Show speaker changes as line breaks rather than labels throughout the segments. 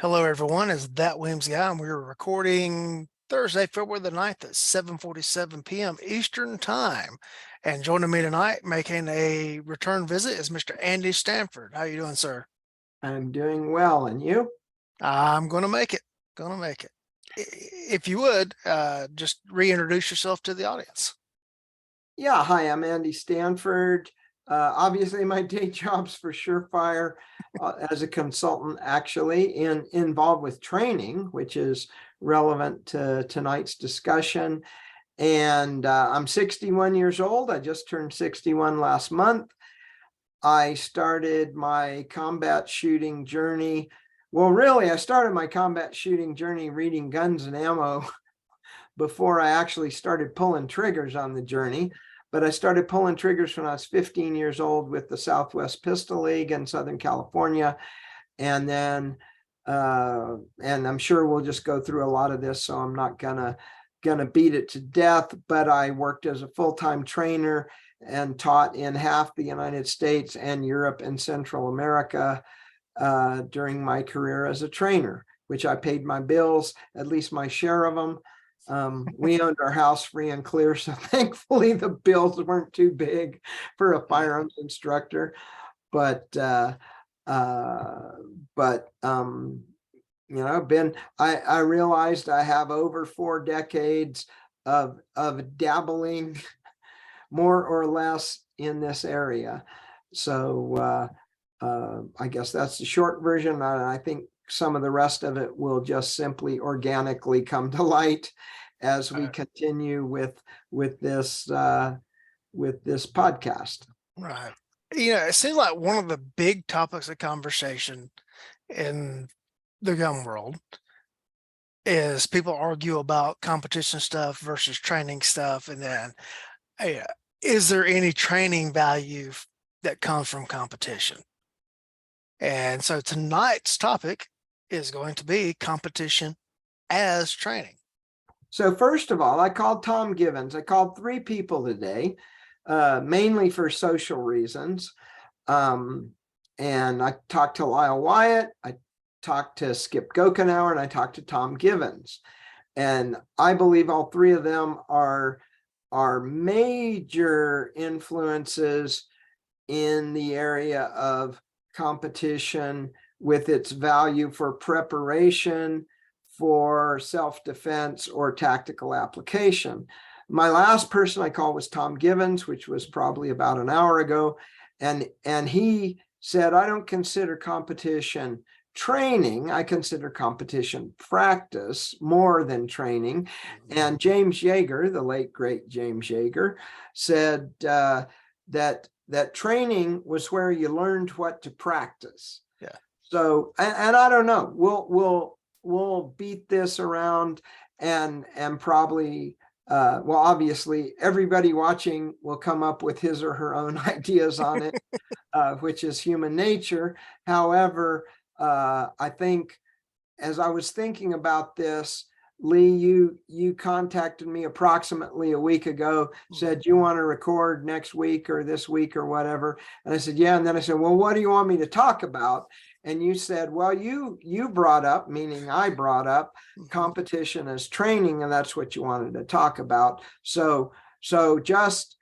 Hello, everyone. Is that Weems guy? And we're recording Thursday, February the 9th at 7:47 p.m. Eastern Time. And joining me tonight, making a return visit, is Mr. Andy Stanford. How you doing, sir?
I'm doing well, and you?
I'm going to make it. Going to make it. If you would, just reintroduce yourself to the audience.
Yeah, hi, I'm Andy Stanford. Obviously, my day job's for Surefire as a consultant, actually, and involved with training, which is relevant to tonight's discussion. And I'm 61 years old. I just turned 61 last month. I started my combat shooting journey. Well, really, I started my combat shooting journey reading Guns and Ammo before I actually started pulling triggers on the journey. But I started pulling triggers when I was 15 years old with the Southwest Pistol League in Southern California. And then, and I'm sure we'll just go through a lot of this, so I'm not gonna beat it to death, but I worked as a full-time trainer and taught in half the United States and Europe and Central America during my career as a trainer, which I paid my bills, at least my share of them. We owned our house free and clear, so thankfully the bills weren't too big for a firearms instructor. But I realized I have over 4 decades of dabbling more or less in this area. So I guess that's the short version. I think some of the rest of it will just simply organically come to light as we continue with this podcast.
Right. It seems like one of the big topics of conversation in the gun world is people argue about competition stuff versus training stuff. And then, is there any training value that comes from competition? And so tonight's topic is going to be competition as training.
So first of all, I called Tom Givens. I called 3 people today, mainly for social reasons. And I talked to Lyle Wyatt, I talked to Skip Gokenauer, and I talked to Tom Givens. And I believe all 3 of them are major influences in the area of competition with its value for preparation, for self-defense or tactical application. My last person I called was Tom Givens, which was probably about an hour ago. And he said, I don't consider competition training. I consider competition practice more than training. And James Yeager, the late, great James Yeager, said that training was where you learned what to practice.
Yeah.
So, and I don't know, we'll beat this around and probably well, obviously everybody watching will come up with his or her own ideas on it, which is human nature. However, I think as I was thinking about this, Lee, you contacted me approximately a week ago, said you want to record next week or this week or whatever. And I said, yeah. And then I said, well, what do you want me to talk about? And you said, well, you brought up, meaning I brought up, competition as training, and that's what you wanted to talk about. So just,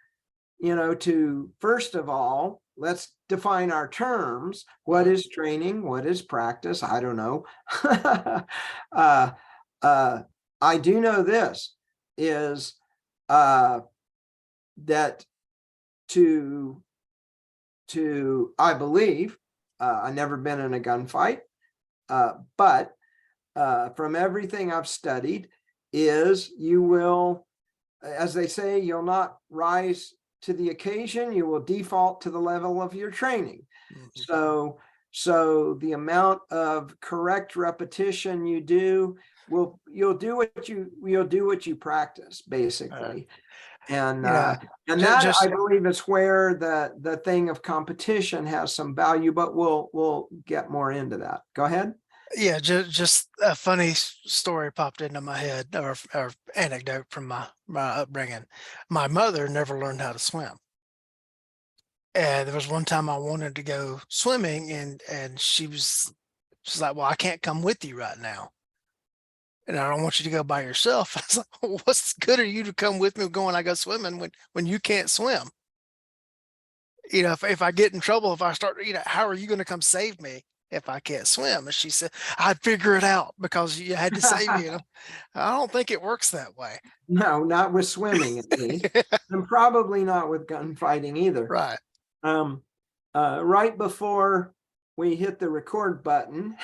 to first of all, let's define our terms. What is training? What is practice? I don't know. I do know this is that to I believe, I've never been in a gunfight, but from everything I've studied is you will, as they say, you'll not rise to the occasion, you will default to the level of your training. So the amount of correct repetition you do, you'll do what you practice, basically. And that I believe is where the thing of competition has some value, but we'll get more into that. Go ahead.
Yeah, just a funny story popped into my head, or anecdote from my upbringing. My mother never learned how to swim. And there was one time I wanted to go swimming, and she was She's like, well, I can't come with you right now. And I don't want you to go by yourself. I was like, well, what's good of you to come with me going, I go swimming when you can't swim? If I get in trouble, if I start, how are you going to come save me if I can't swim? And she said, I'd figure it out because you had to save me. I don't think it works that way.
No, not with swimming at least, and probably not with gunfighting either.
Right.
Right before we hit the record button,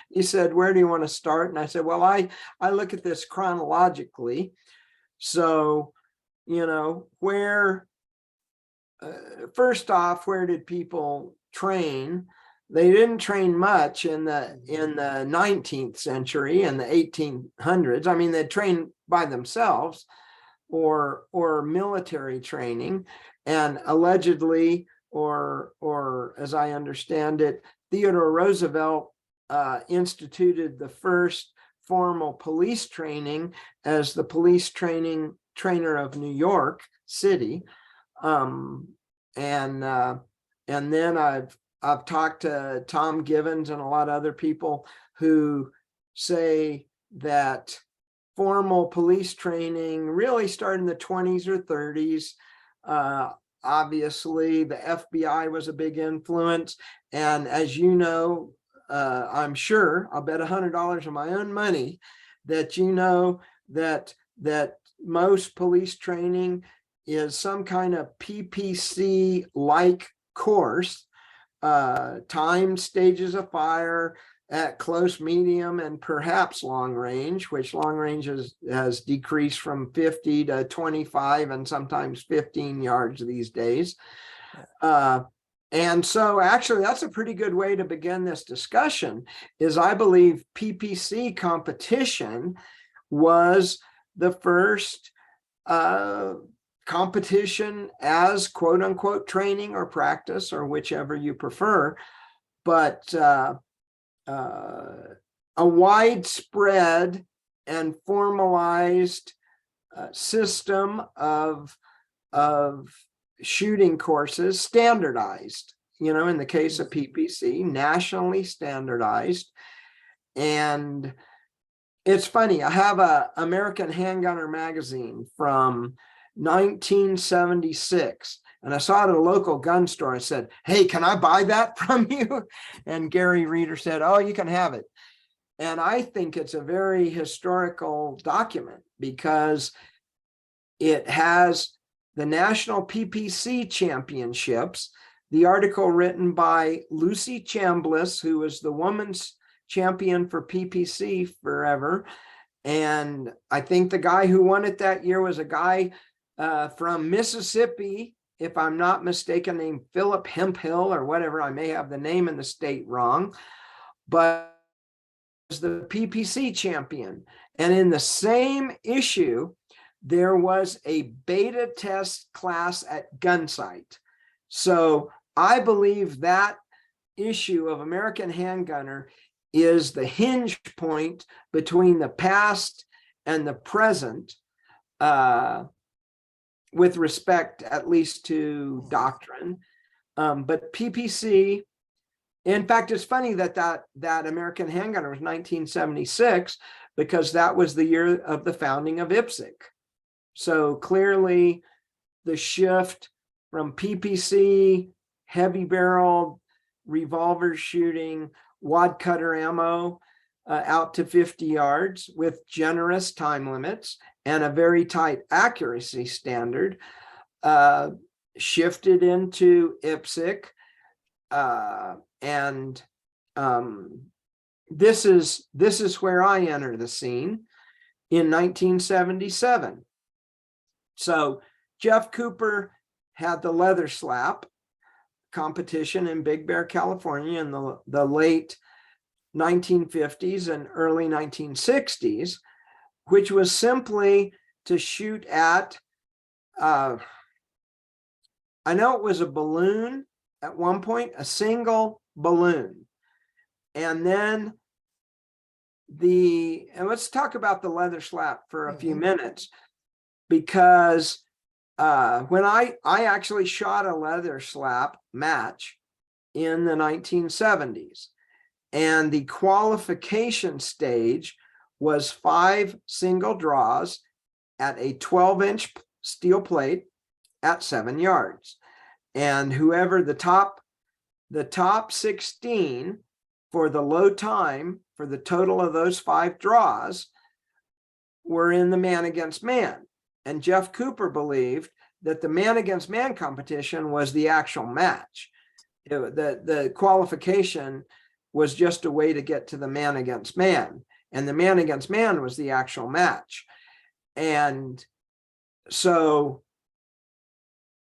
you said, where do you want to start? And I said, well, I look at this chronologically. So, where, first off, where did people train? They didn't train much in the 19th century and the 1800s. I mean, they trained by themselves or military training, and allegedly, or as I understand it, Theodore Roosevelt instituted the first formal police training as the police trainer of New York City. And then I've talked to Tom Givens and a lot of other people who say that formal police training really started in the 20s or 30s. Obviously, the FBI was a big influence. And as you know, I'm sure, I'll bet $100 of my own money that that most police training is some kind of PPC-like course, timed stages of fire at close, medium, and perhaps long range, which long range has decreased from 50 to 25 and sometimes 15 yards these days. And so actually that's a pretty good way to begin this discussion, is I believe PPC competition was the first competition as quote unquote training or practice, or whichever you prefer, but a widespread and formalized system of shooting courses, standardized, in the case of PPC, nationally standardized. And it's funny, I have a American Handgunner magazine from 1976. And I saw it at a local gun store. I said, hey, can I buy that from you? And Gary Reeder said, oh, you can have it. And I think it's a very historical document because it has the National PPC Championships, the article written by Lucy Chambliss, who was the women's champion for PPC forever. And I think the guy who won it that year was a guy from Mississippi, if I'm not mistaken, named Philip Hemphill or whatever. I may have the name in the state wrong, but was the PPC champion. And in the same issue, there was a beta test class at Gunsight. So I believe that issue of American Handgunner is the hinge point between the past and the present, with respect at least to doctrine. But PPC, in fact, it's funny that American Handgunner was 1976 because that was the year of the founding of IPSC. So clearly the shift from PPC, heavy barreled revolver shooting, wad cutter ammo out to 50 yards with generous time limits and a very tight accuracy standard, shifted into IPSC. And this is where I enter the scene in 1977. So Jeff Cooper had the leather slap competition in Big Bear, California in the late 1950s and early 1960s, which was simply to shoot at, I know it was a balloon at one point, a single balloon. And then and let's talk about the leather slap for a few minutes, because when I actually shot a leather slap match in the 1970s, And the qualification stage was 5 single draws at a 12-inch steel plate at 7 yards. And whoever the top 16 for the low time for the total of those 5 draws were in the man against man. And Jeff Cooper believed that the man against man competition was the actual match. The qualification was just a way to get to the man against man, and the man against man was the actual match. And so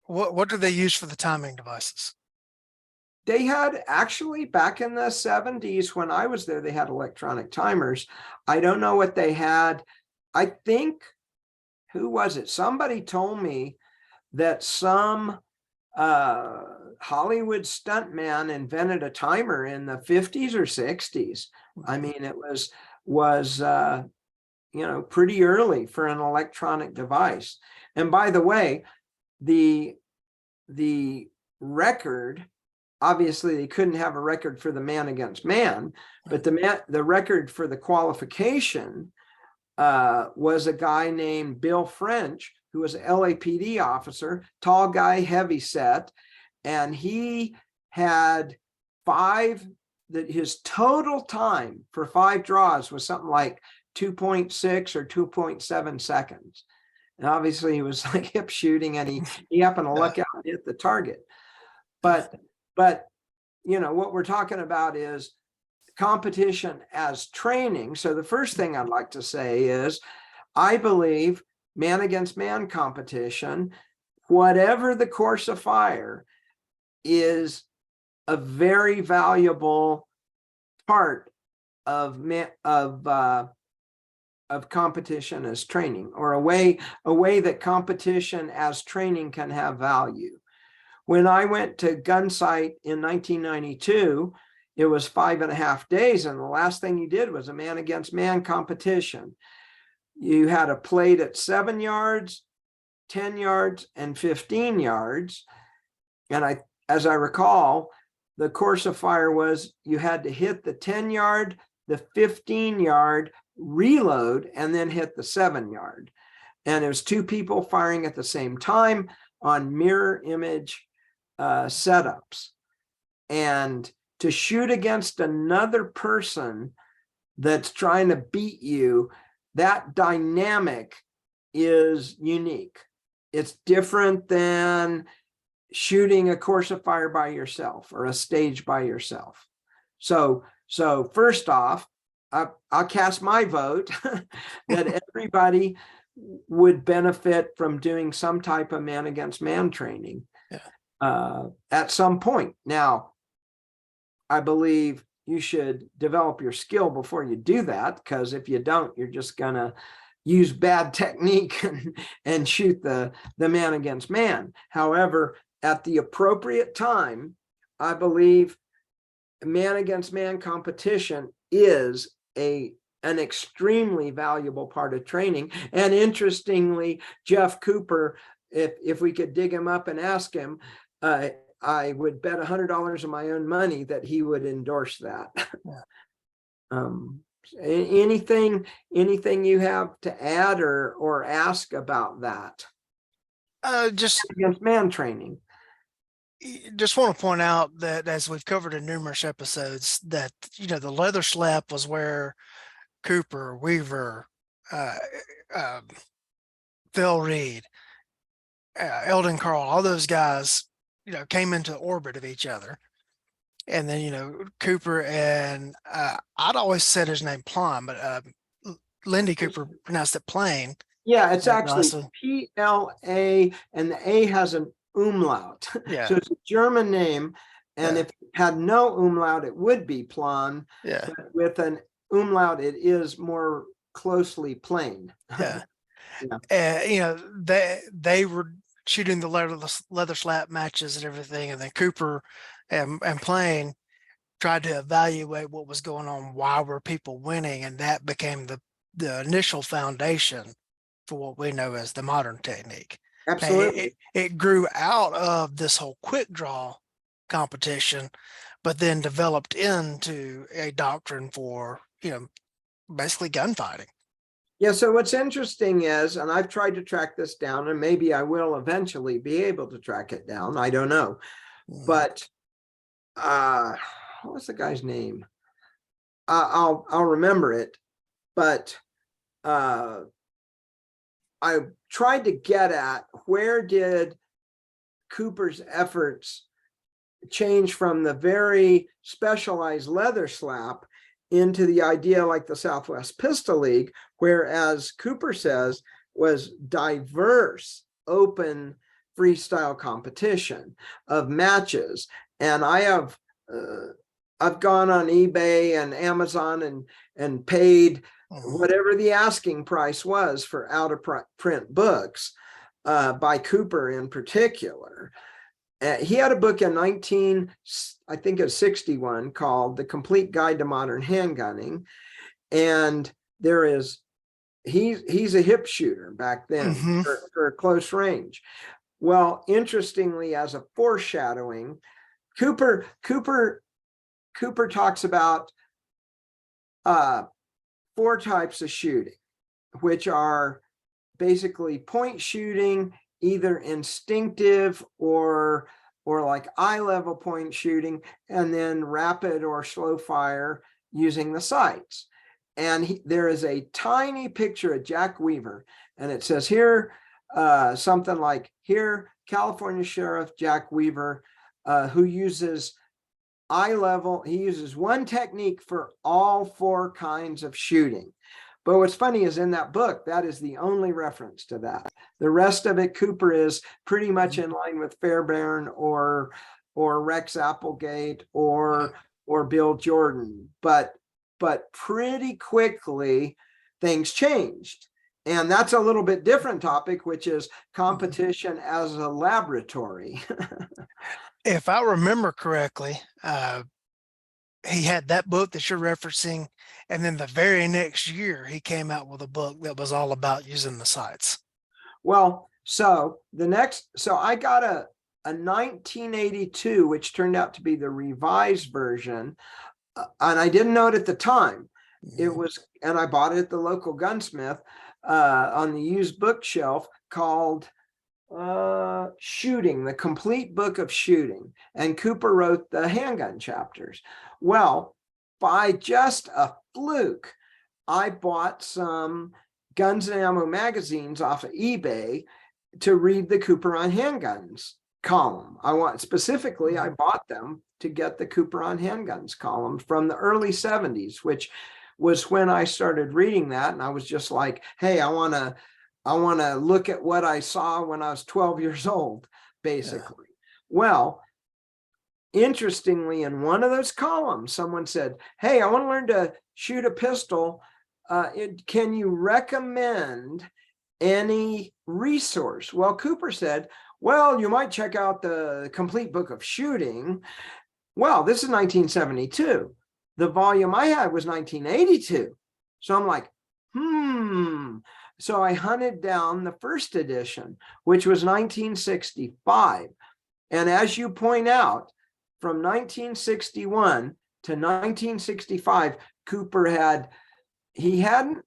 what do they use for the timing devices?
they had actually, back in the 70s when I was there, they had electronic timers. I don't know what they had. I think, who was it? Somebody told me that some Hollywood stuntman invented a timer in the 50s or 60s. I mean, it was pretty early for an electronic device. And by the way, the record, obviously they couldn't have a record for the man against man, but the record for the qualification was a guy named Bill French, who was an LAPD officer, tall guy, heavy set, and he had his total time for 5 draws was something like 2.6 or 2.7 seconds. And obviously he was like hip shooting, and he happened to luck out and hit the target. But what we're talking about is competition as training. So the first thing I'd like to say is, I believe man against man competition, whatever the course of fire, is a very valuable part of competition as training, or a way that competition as training can have value. When I went to Gunsight in 1992, it was 5.5 days, and the last thing you did was a man against man competition. You had a plate at 7 yards, 10 yards, and 15 yards. And as I recall, the course of fire was you had to hit the 10-yard, the 15-yard, reload, and then hit the 7-yard. And it was 2 people firing at the same time on mirror image setups. And to shoot against another person that's trying to beat you, that dynamic is unique. It's different than shooting a course of fire by yourself or a stage by yourself. So first off, I'll cast my vote that everybody would benefit from doing some type of man against man training at some point. Now, I believe you should develop your skill before you do that, because if you don't, you're just gonna use bad technique and shoot the man against man. However, at the appropriate time, I believe man against man competition is an extremely valuable part of training. And interestingly, Jeff Cooper, if we could dig him up and ask him, I would bet $100 of my own money that he would endorse that. Anything you have to add or ask about that?
Just
against man training.
Just want to point out that, as we've covered in numerous episodes, that the leather slap was where Cooper, Weaver, Phil Reed, Eldon Carl, all those guys, came into orbit of each other. And then, Cooper and I'd always said his name Plum, but Lindy Cooper pronounced it Plain.
Yeah, it's actually PLA, and the A has an umlaut.
Yeah.
So it's a German name. And if it had no umlaut, it would be Plan.
Yeah.
But with an umlaut, it is more closely Plain.
Yeah. They were shooting the leather slap matches and everything, and then Cooper and Plain tried to evaluate what was going on, why were people winning, and that became the initial foundation for what we know as the modern technique.
Absolutely.
It grew out of this whole quick draw competition, but then developed into a doctrine for, basically gunfighting.
Yeah, so what's interesting is, and I've tried to track this down, and maybe I will eventually be able to track it down. I don't know. But what was the guy's name? I'll remember it. But I tried to get at, where did Cooper's efforts change from the very specialized leather slap into the idea like the Southwest Pistol League, whereas Cooper says was diverse, open freestyle competition of matches. And I've gone on eBay and Amazon and paid whatever the asking price was for out of print books by Cooper in particular. He had a book in 61 called The Complete Guide to Modern Handgunning. And he's a hip shooter back then for close range. Well, interestingly, as a foreshadowing, Cooper talks about 4 types of shooting, which are basically point shooting, either instinctive or like eye level point shooting, and then rapid or slow fire using the sights. And there is a tiny picture of Jack Weaver, and it says here something like, here, California Sheriff Jack Weaver, who uses eye level. He uses one technique for all 4 kinds of shooting. But what's funny is, in that book, that is the only reference to that. The rest of it, Cooper is pretty much in line with Fairbairn or Rex Applegate or Bill Jordan. But pretty quickly things changed. And that's a little bit different topic, which is competition as a laboratory.
If I remember correctly, he had that book that you're referencing, and then the very next year he came out with a book that was all about using the sights.
Well, so I got a 1982, which turned out to be the revised version, and I didn't know it at the time. It was, and I bought it at the local gunsmith on the used bookshelf, called Shooting, the Complete Book of Shooting. And Cooper wrote the handgun chapters. Well, by just a fluke, I bought some Guns and Ammo magazines off of eBay to read the Cooper on Handguns column. I bought them to get the Cooper on Handguns column from the early 70s, which was when I started reading that. And I was just like, hey, I want to look at what I saw when I was 12 years old, basically. Yeah. Well, interestingly, in one of those columns, someone said, hey, I want to learn to shoot a pistol. Can you recommend any resource? Well, Cooper said, well, you might check out the Complete Book of Shooting. Well, this is 1972. The volume I had was 1982. So I'm like, So I hunted down the first edition, which was 1965. And as you point out, from 1961 to 1965, Cooper hadn't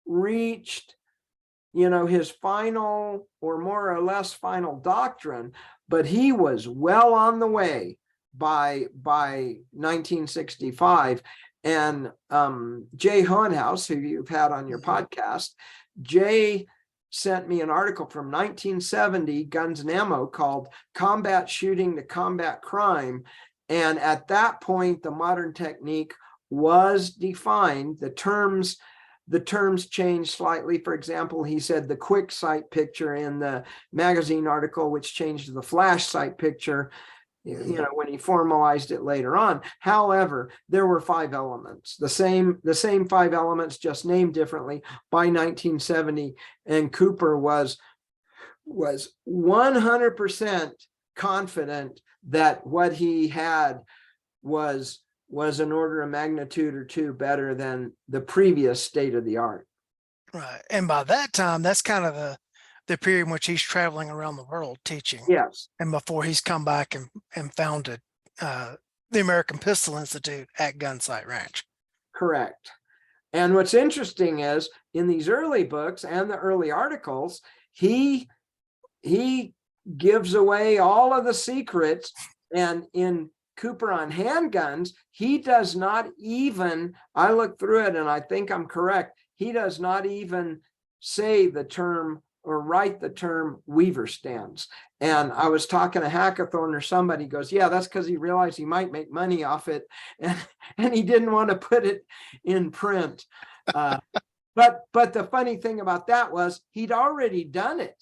reached, his final or more or less final doctrine, but he was well on the way by 1965. And Jay Hohenhaus, who you've had on your podcast, Jay sent me an article from 1970, Guns and Ammo, called Combat Shooting to Combat Crime. And at that point, the modern technique was defined. The terms changed slightly. For example, he said the quick sight picture in the magazine article, which changed to the flash sight picture, when he formalized it later on. However, there were 5 elements, the same 5 elements, just named differently by 1970. And Cooper was 100% confident that what he had was an order of magnitude or 2 better than the previous state of the art.
Right. And by that time, that's kind of the period in which he's traveling around the world teaching.
Yes.
And before he's come back and founded The American Pistol Institute at Gunsight Ranch.
Correct. And what's interesting is in these early books and the early articles, he gives away all of the secrets. And in Cooper on Handguns, he does not even, I looked through it and I think I'm correct, he does not even say the term or write the term Weaver stands. And I was talking to Hackathorn or somebody goes, yeah, that's because he realized he might make money off it. And he didn't want to put it in print. But the funny thing about that was he'd already done it.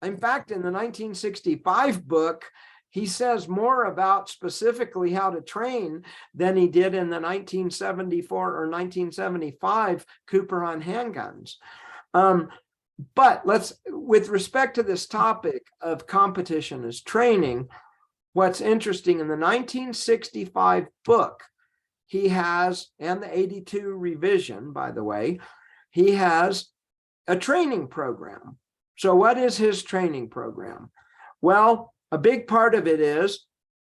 In fact, in the 1965 book, he says more about specifically how to train than he did in the 1974 or 1975 Cooper on Handguns. But with respect to this topic of competition as training, what's interesting in the 1965 book, he has, and the 82 revision, by the way, he has a training program. So what is his training program? Well, a big part of it is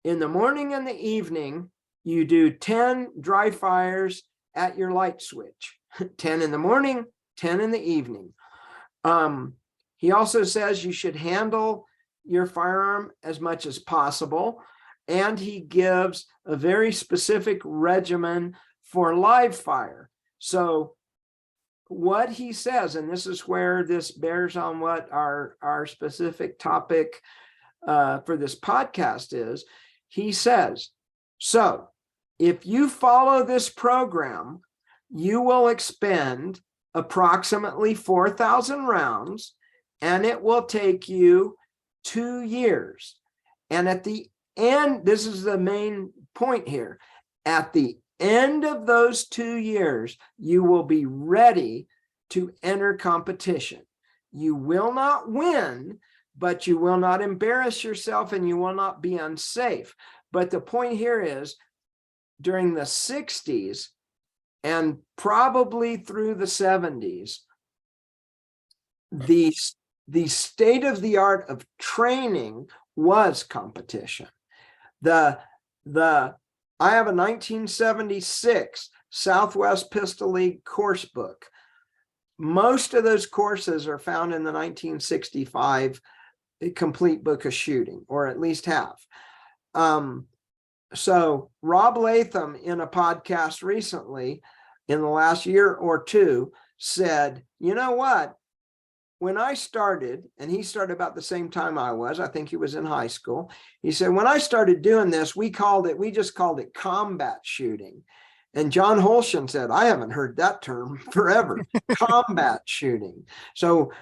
in the morning and the evening, you do 10 dry fires at your light switch, 10 in the morning, 10 in the evening. He also says you should handle your firearm as much as possible. And he gives a very specific regimen for live fire. So what he says, and this is where this bears on what our specific topic for this podcast is, he says, so if you follow this program, you will expend approximately 4,000 rounds, and it will take you 2 years. And at the end, this is the main point here, at the end of those 2 years, you will be ready to enter competition. You will not win, but you will not embarrass yourself and you will not be unsafe. But the point here is, during the 60s and probably through the 70s, the state of the art of training was competition. I have a 1976 Southwest Pistol League course book. Most of those courses are found in the 1965 complete book of shooting, or at least half. So Rob Latham, in a podcast recently, in the last year or two, said, you know what? When I started, and he started about the same time I was, I think he was in high school. He said, when I started doing this, we just called it combat shooting. And John Holshan said, I haven't heard that term forever, combat shooting. So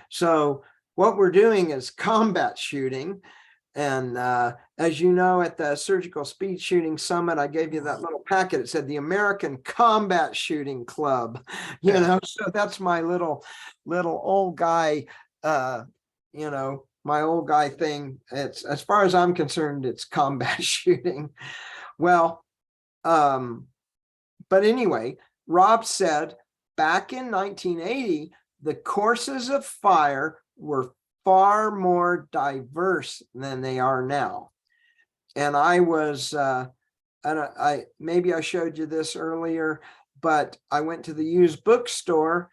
what we're doing is combat shooting. And as you know, at the Surgical Speed Shooting Summit, I gave you that little packet. It said the American Combat Shooting Club, so that's my little old guy, my old guy thing. It's, as far as I'm concerned, it's combat shooting. Well, but anyway, Rob said back in 1980, the courses of fire were far more diverse than they are now. And I was, maybe I showed you this earlier, but I went to the used bookstore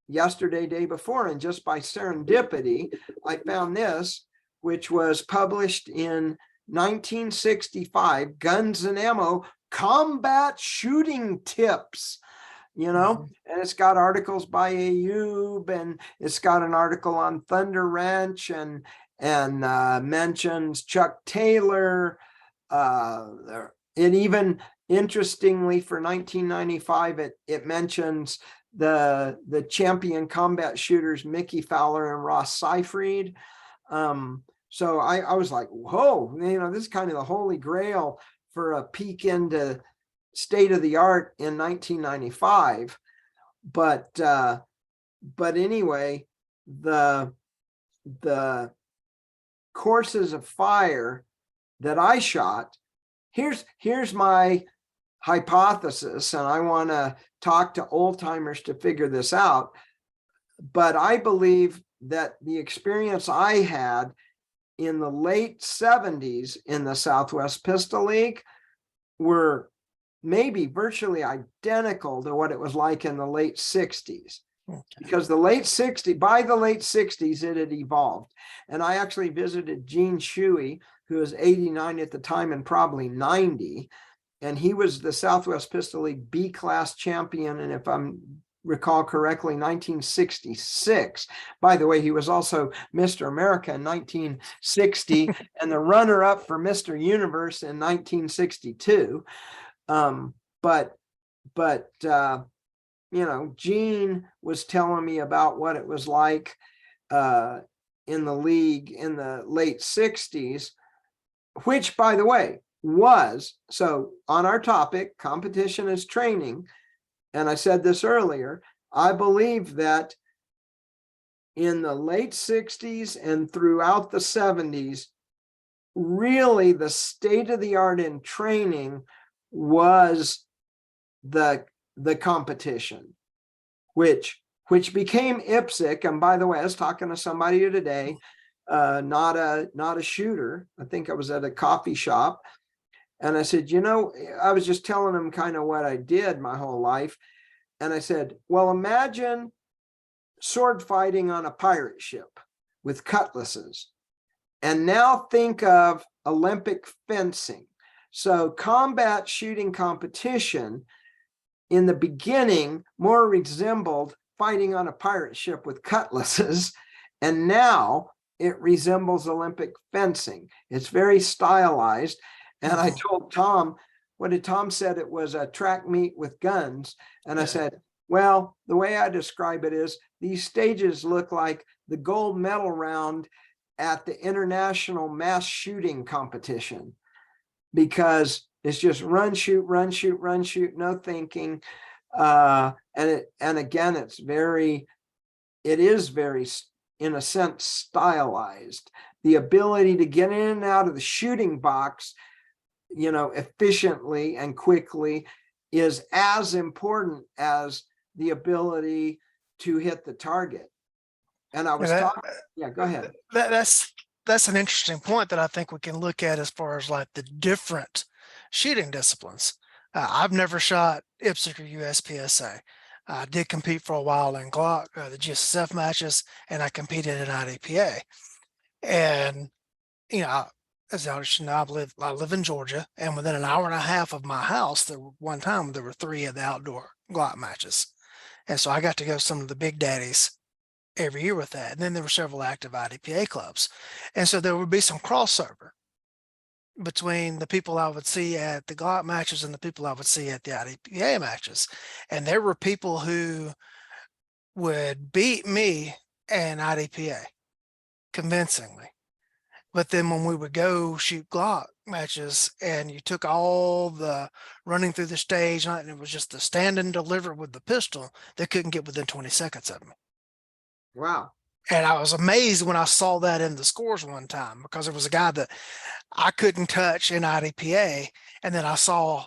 yesterday, day before, and just by serendipity, I found this, which was published in 1965, Guns and Ammo, Combat Shooting Tips. And it's got articles by Ayub, and it's got an article on Thunder Wrench, and mentions Chuck Taylor. It even, interestingly, for 1995, it mentions the champion combat shooters Mickey Fowler and Ross Seyfried. So I was like, whoa, this is kind of the holy grail for a peek into state of the art in 1995. But anyway, the courses of fire that I shot, here's my hypothesis, and I want to talk to old timers to figure this out. But I believe that the experience I had in the late 70s in the Southwest Pistol League were maybe virtually identical to what it was like in the late 60s.
Okay.
Because by the late 60s, it had evolved. And I actually visited Gene Shuey, who was 89 at the time and probably 90. And he was the Southwest Pistol League B class champion. And if I'm recall correctly, 1966. By the way, he was also Mr. America in 1960 and the runner-up for Mr. Universe in 1962. But Gene was telling me about what it was like in the league in the late 60s, which, by the way, was, so on our topic, competition is training, and I said this earlier, I believe that in the late 60s and throughout the 70s, really the state of the art in training was the competition, which became IPSC. And by the way, I was talking to somebody today, not a shooter. I think I was at a coffee shop. And I said, I was just telling him kind of what I did my whole life. And I said, well, imagine sword fighting on a pirate ship with cutlasses. And now think of Olympic fencing. So combat shooting competition in the beginning more resembled fighting on a pirate ship with cutlasses. And now it resembles Olympic fencing. It's very stylized. And I told Tom, what did Tom said? It was a track meet with guns. And I said, well, the way I describe it is these stages look like the gold medal round at the international mass shooting competition, because it's just run, shoot, run, shoot, run, shoot, no thinking. And again, it is very, in a sense, stylized. The ability to get in and out of the shooting box, efficiently and quickly is as important as the ability to hit the target. And I was talking, go ahead.
That's an interesting point that I think we can look at as far as like the different shooting disciplines. I've never shot IPSC or USPSA. I did compete for a while in Glock, the GSSF matches, and I competed in IDPA. And, as you know, I live in Georgia, and within an hour and a half of my house, there were 3 of the outdoor Glock matches. And so I got to go to some of the big daddies every year with that. And then there were several active IDPA clubs. And so there would be some crossover between the people I would see at the Glock matches and the people I would see at the IDPA matches. And there were people who would beat me in IDPA convincingly. But then when we would go shoot Glock matches and you took all the running through the stage and it was just the stand and deliver with the pistol, they couldn't get within 20 seconds of me.
Wow.
And I was amazed when I saw that in the scores one time, because there was a guy that I couldn't touch in IDPA. And then I saw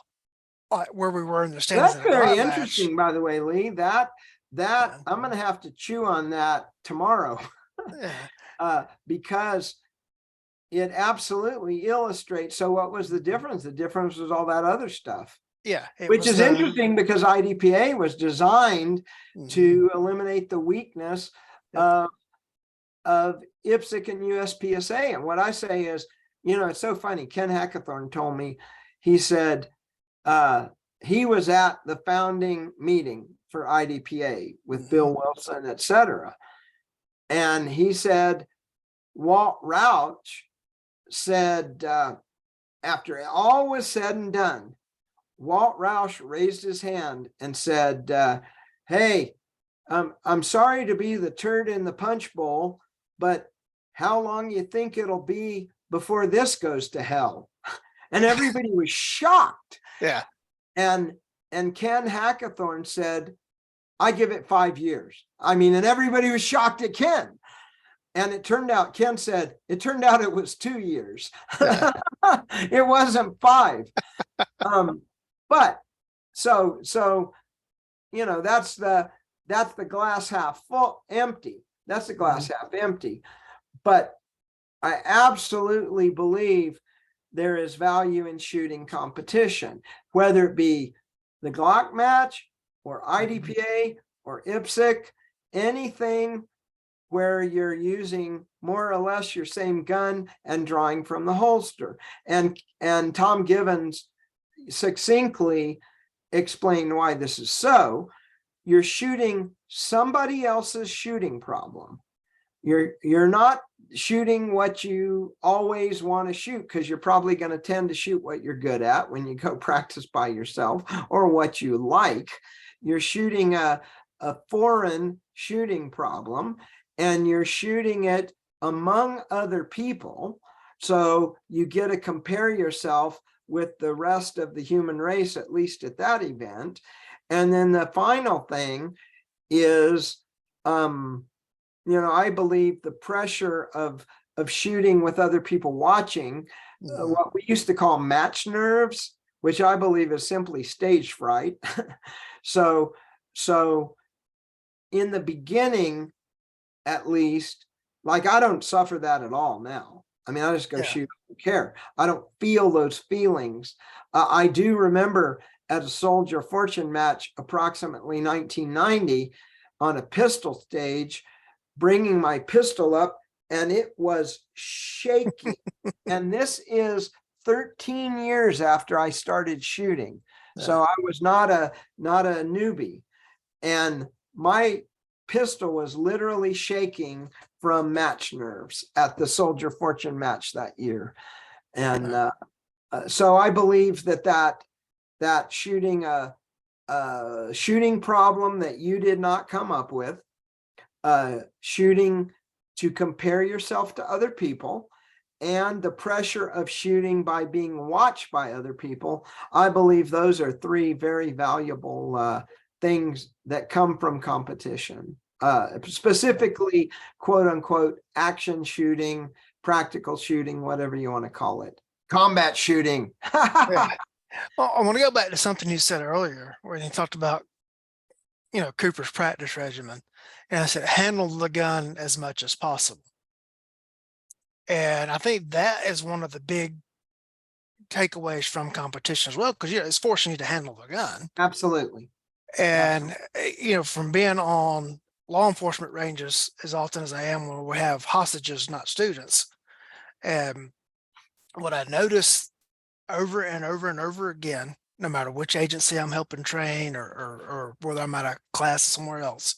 where we were in the standings.
That's very interesting, by the way, Lee. That I'm going to have to chew on that tomorrow. Because it absolutely illustrates. So what was the difference? The difference was all that other stuff.
Yeah.
Which is interesting, because IDPA was designed to eliminate the weakness of IPSC and USPSA. And what I say is, it's so funny. Ken Hackathorn told me, he said he was at the founding meeting for IDPA with Bill Wilson, etc. And he said, Walt Rauch said, after all was said and done, Walt Rauch raised his hand and said, hey, I'm sorry to be the turd in the punch bowl, but how long you think it'll be before this goes to hell? And everybody was shocked.
Yeah.
And Ken Hackathorn said, I give it 5 years. And everybody was shocked at Ken. And it turned out, Ken said, it was 2 years. Yeah. It wasn't 5. But so that's the glass half full, empty. That's the glass half empty. But I absolutely believe there is value in shooting competition, whether it be the Glock match or IDPA or IPSC, anything where you're using more or less your same gun and drawing from the holster. And Tom Givens succinctly explained why this is so. You're shooting somebody else's shooting problem. You're not shooting what you always want to shoot, because you're probably going to tend to shoot what you're good at when you go practice by yourself, or what you like. You're shooting a foreign shooting problem, and you're shooting it among other people. So you get to compare yourself with the rest of the human race, at least at that event. And then the final thing is, I believe the pressure of shooting with other people watching, what we used to call match nerves, which I believe is simply stage fright. So in the beginning, at least, like, I don't suffer that at all now. I mean, I just go shoot, I don't care. I don't feel those feelings. I do remember at a Soldier Fortune match, approximately 1990, on a pistol stage, bringing my pistol up, and it was shaking. And this is 13 years after I started shooting. So I was not a newbie. And my pistol was literally shaking from match nerves at the Soldier Fortune match that year. And so I believe that shooting a shooting problem that you did not come up with, shooting to compare yourself to other people, and the pressure of shooting by being watched by other people, I believe those are three very valuable things that come from competition, specifically, quote unquote, action shooting, practical shooting, whatever you want to call it, combat shooting.
Yeah. Well, I want to go back to something you said earlier, where you talked about, Cooper's practice regimen. And I said, handle the gun as much as possible. And I think that is one of the big takeaways from competition as well, because it's forcing you to handle the gun.
Absolutely.
And from being on law enforcement ranges as often as I am, where we have hostages, not students, and what I noticed over and over and over again, no matter which agency I'm helping train, or whether I'm at a class somewhere else,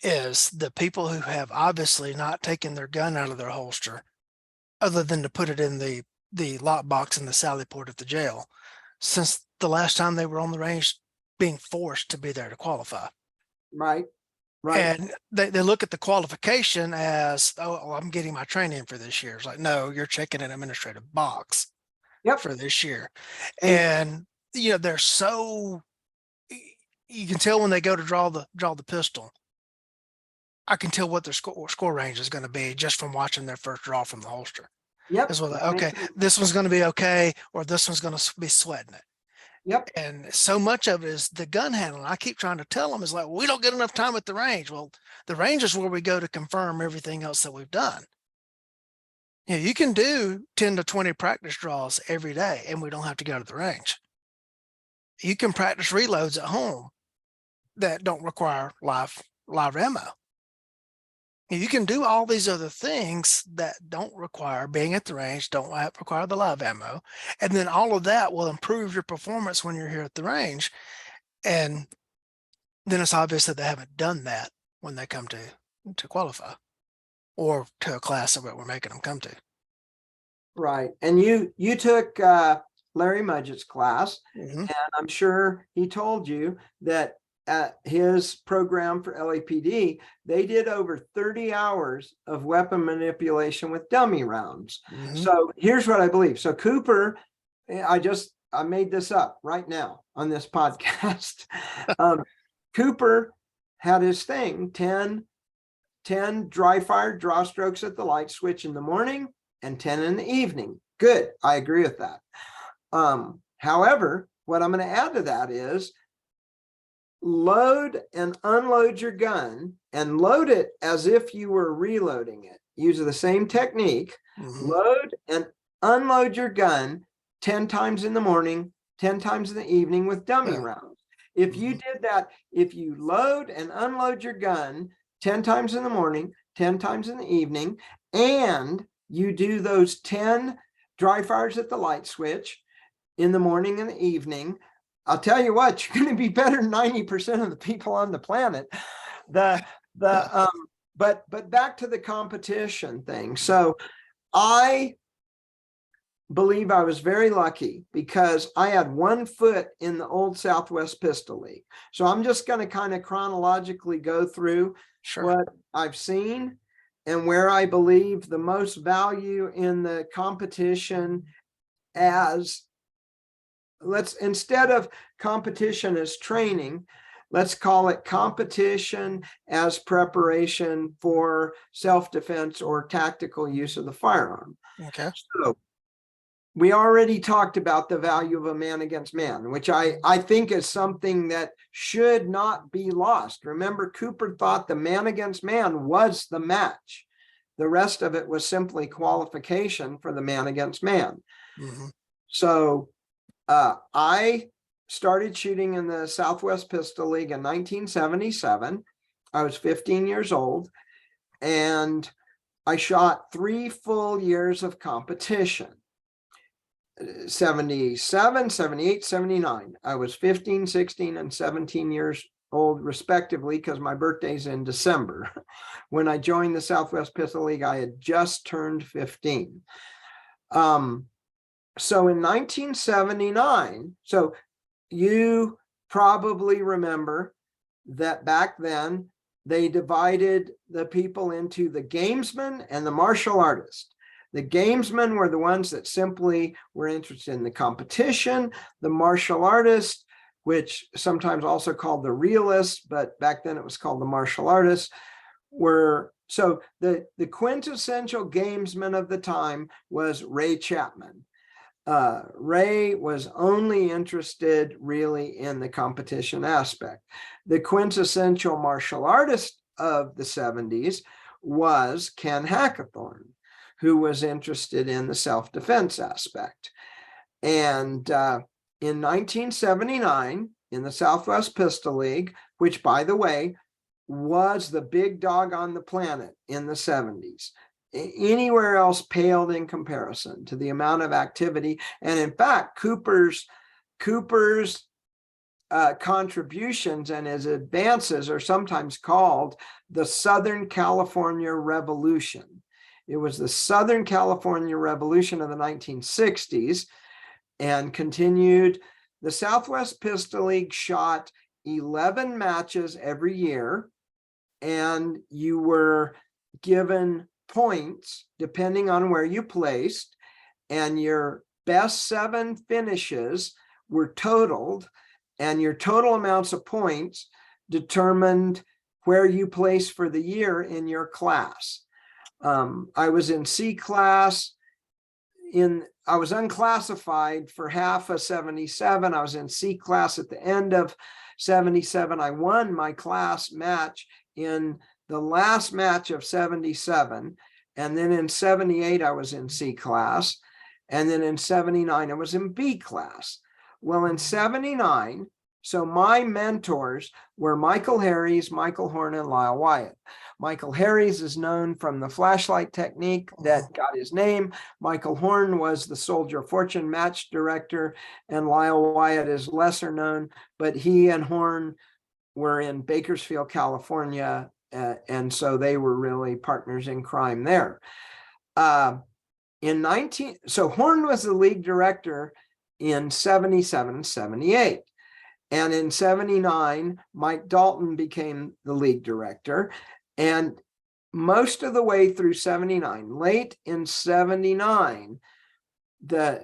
is the people who have obviously not taken their gun out of their holster, other than to put it in the lockbox in the sally port at the jail, since the last time they were on the range, being forced to be there to qualify.
Right.
And they look at the qualification as, oh, I'm getting my training for this year. It's like, no, you're checking an administrative box for this year. And they're so, you can tell when they go to draw the pistol. I can tell what their score range is going to be just from watching their first draw from the holster. As well, okay, this one's going to be okay, or this one's going to be sweating it. And so much of it is the gun handling. I keep trying to tell them, is like, we don't get enough time at the range. Well, the range is where we go to confirm everything else that we've done. You can do 10 to 20 practice draws every day, and we don't have to go to the range. You can practice reloads at home that don't require live ammo. You can do all these other things that don't require being at the range, don't require the live ammo. And then all of that will improve your performance when you're here at the range. And then it's obvious that they haven't done that when they come to qualify, or to a class that we're making them come to.
Right. And you took Larry Mudgett's class, and I'm sure he told you that at his program for LAPD, they did over 30 hours of weapon manipulation with dummy rounds. So here's what I believe. So Cooper, I made this up right now on this podcast. Cooper had his thing, 10 dry fire draw strokes at the light switch in the morning and 10 in the evening. Good. I agree with that. However, what I'm going to add to that is load and unload your gun, and load it as if you were reloading it. Use the same technique. Load and unload your gun 10 times in the morning, 10 times in the evening with dummy
Yeah.
rounds. If you did that, if you load and unload your gun 10 times in the morning, 10 times in the evening, and you do those 10 dry fires at the light switch in the morning and the evening, I'll tell you what, you're going to be better than 90% of the people on the planet. But back to the competition thing. So I believe I was very lucky because I had 1 foot in the old Southwest Pistol League. So I'm just going to kind of chronologically go through
Sure.
what I've seen and where I believe the most value in the competition as, let's, instead of competition as training, let's call it competition as preparation for self-defense or tactical use of the firearm.
Okay.
So we already talked about the value of a man against man, which I think is something that should not be lost. Remember, Cooper thought the man against man was the match. The rest of it was simply qualification for the man against man.
Mm-hmm.
So I started shooting in the Southwest Pistol League in 1977. I was 15 years old, and I shot 3 full years of competition. 77, 78, 79. I was 15, 16, and 17 years old, respectively, because my birthday's in December. When I joined the Southwest Pistol League, I had just turned 15. So in 1979, so you probably remember that back then they divided the people into the gamesmen and the martial artists. The gamesmen were the ones that simply were interested in the competition. The martial artists, which sometimes also called the realists, but back then it was called the martial artists, were, so the quintessential gamesman of the time was Ray Chapman. Ray was only interested really in the competition aspect. The quintessential martial artist of the 70s was Ken Hackathorn, who was interested in the self-defense aspect. And in 1979, in the Southwest Pistol League, which, by the way, was the big dog on the planet in the 70s, anywhere else paled in comparison to the amount of activity. And in fact, Cooper's contributions and his advances are sometimes called the Southern California Revolution. It was the Southern California Revolution of the 1960s and continued. The Southwest Pistol League shot 11 matches every year, and you were given points depending on where you placed, and your best 7 finishes were totaled, and your total amounts of points determined where you placed for the year in your class. I was in C class. I was unclassified for half of 77. I was in C class at the end of 77. I won my class match in the last match of 77. And then in 78, I was in C class. And then in 79, I was in B class. Well, in 79, so my mentors were Michael Harries, Michael Horn, and Lyle Wyatt. Michael Harries is known from the flashlight technique that got his name. Michael Horn was the Soldier of Fortune match director, and Lyle Wyatt is lesser known, but he and Horn were in Bakersfield, California, and so they were really partners in crime there. So Horn was the league director in 77 and 78. And in 79, Mike Dalton became the league director. And most of the way through 79, late in 79,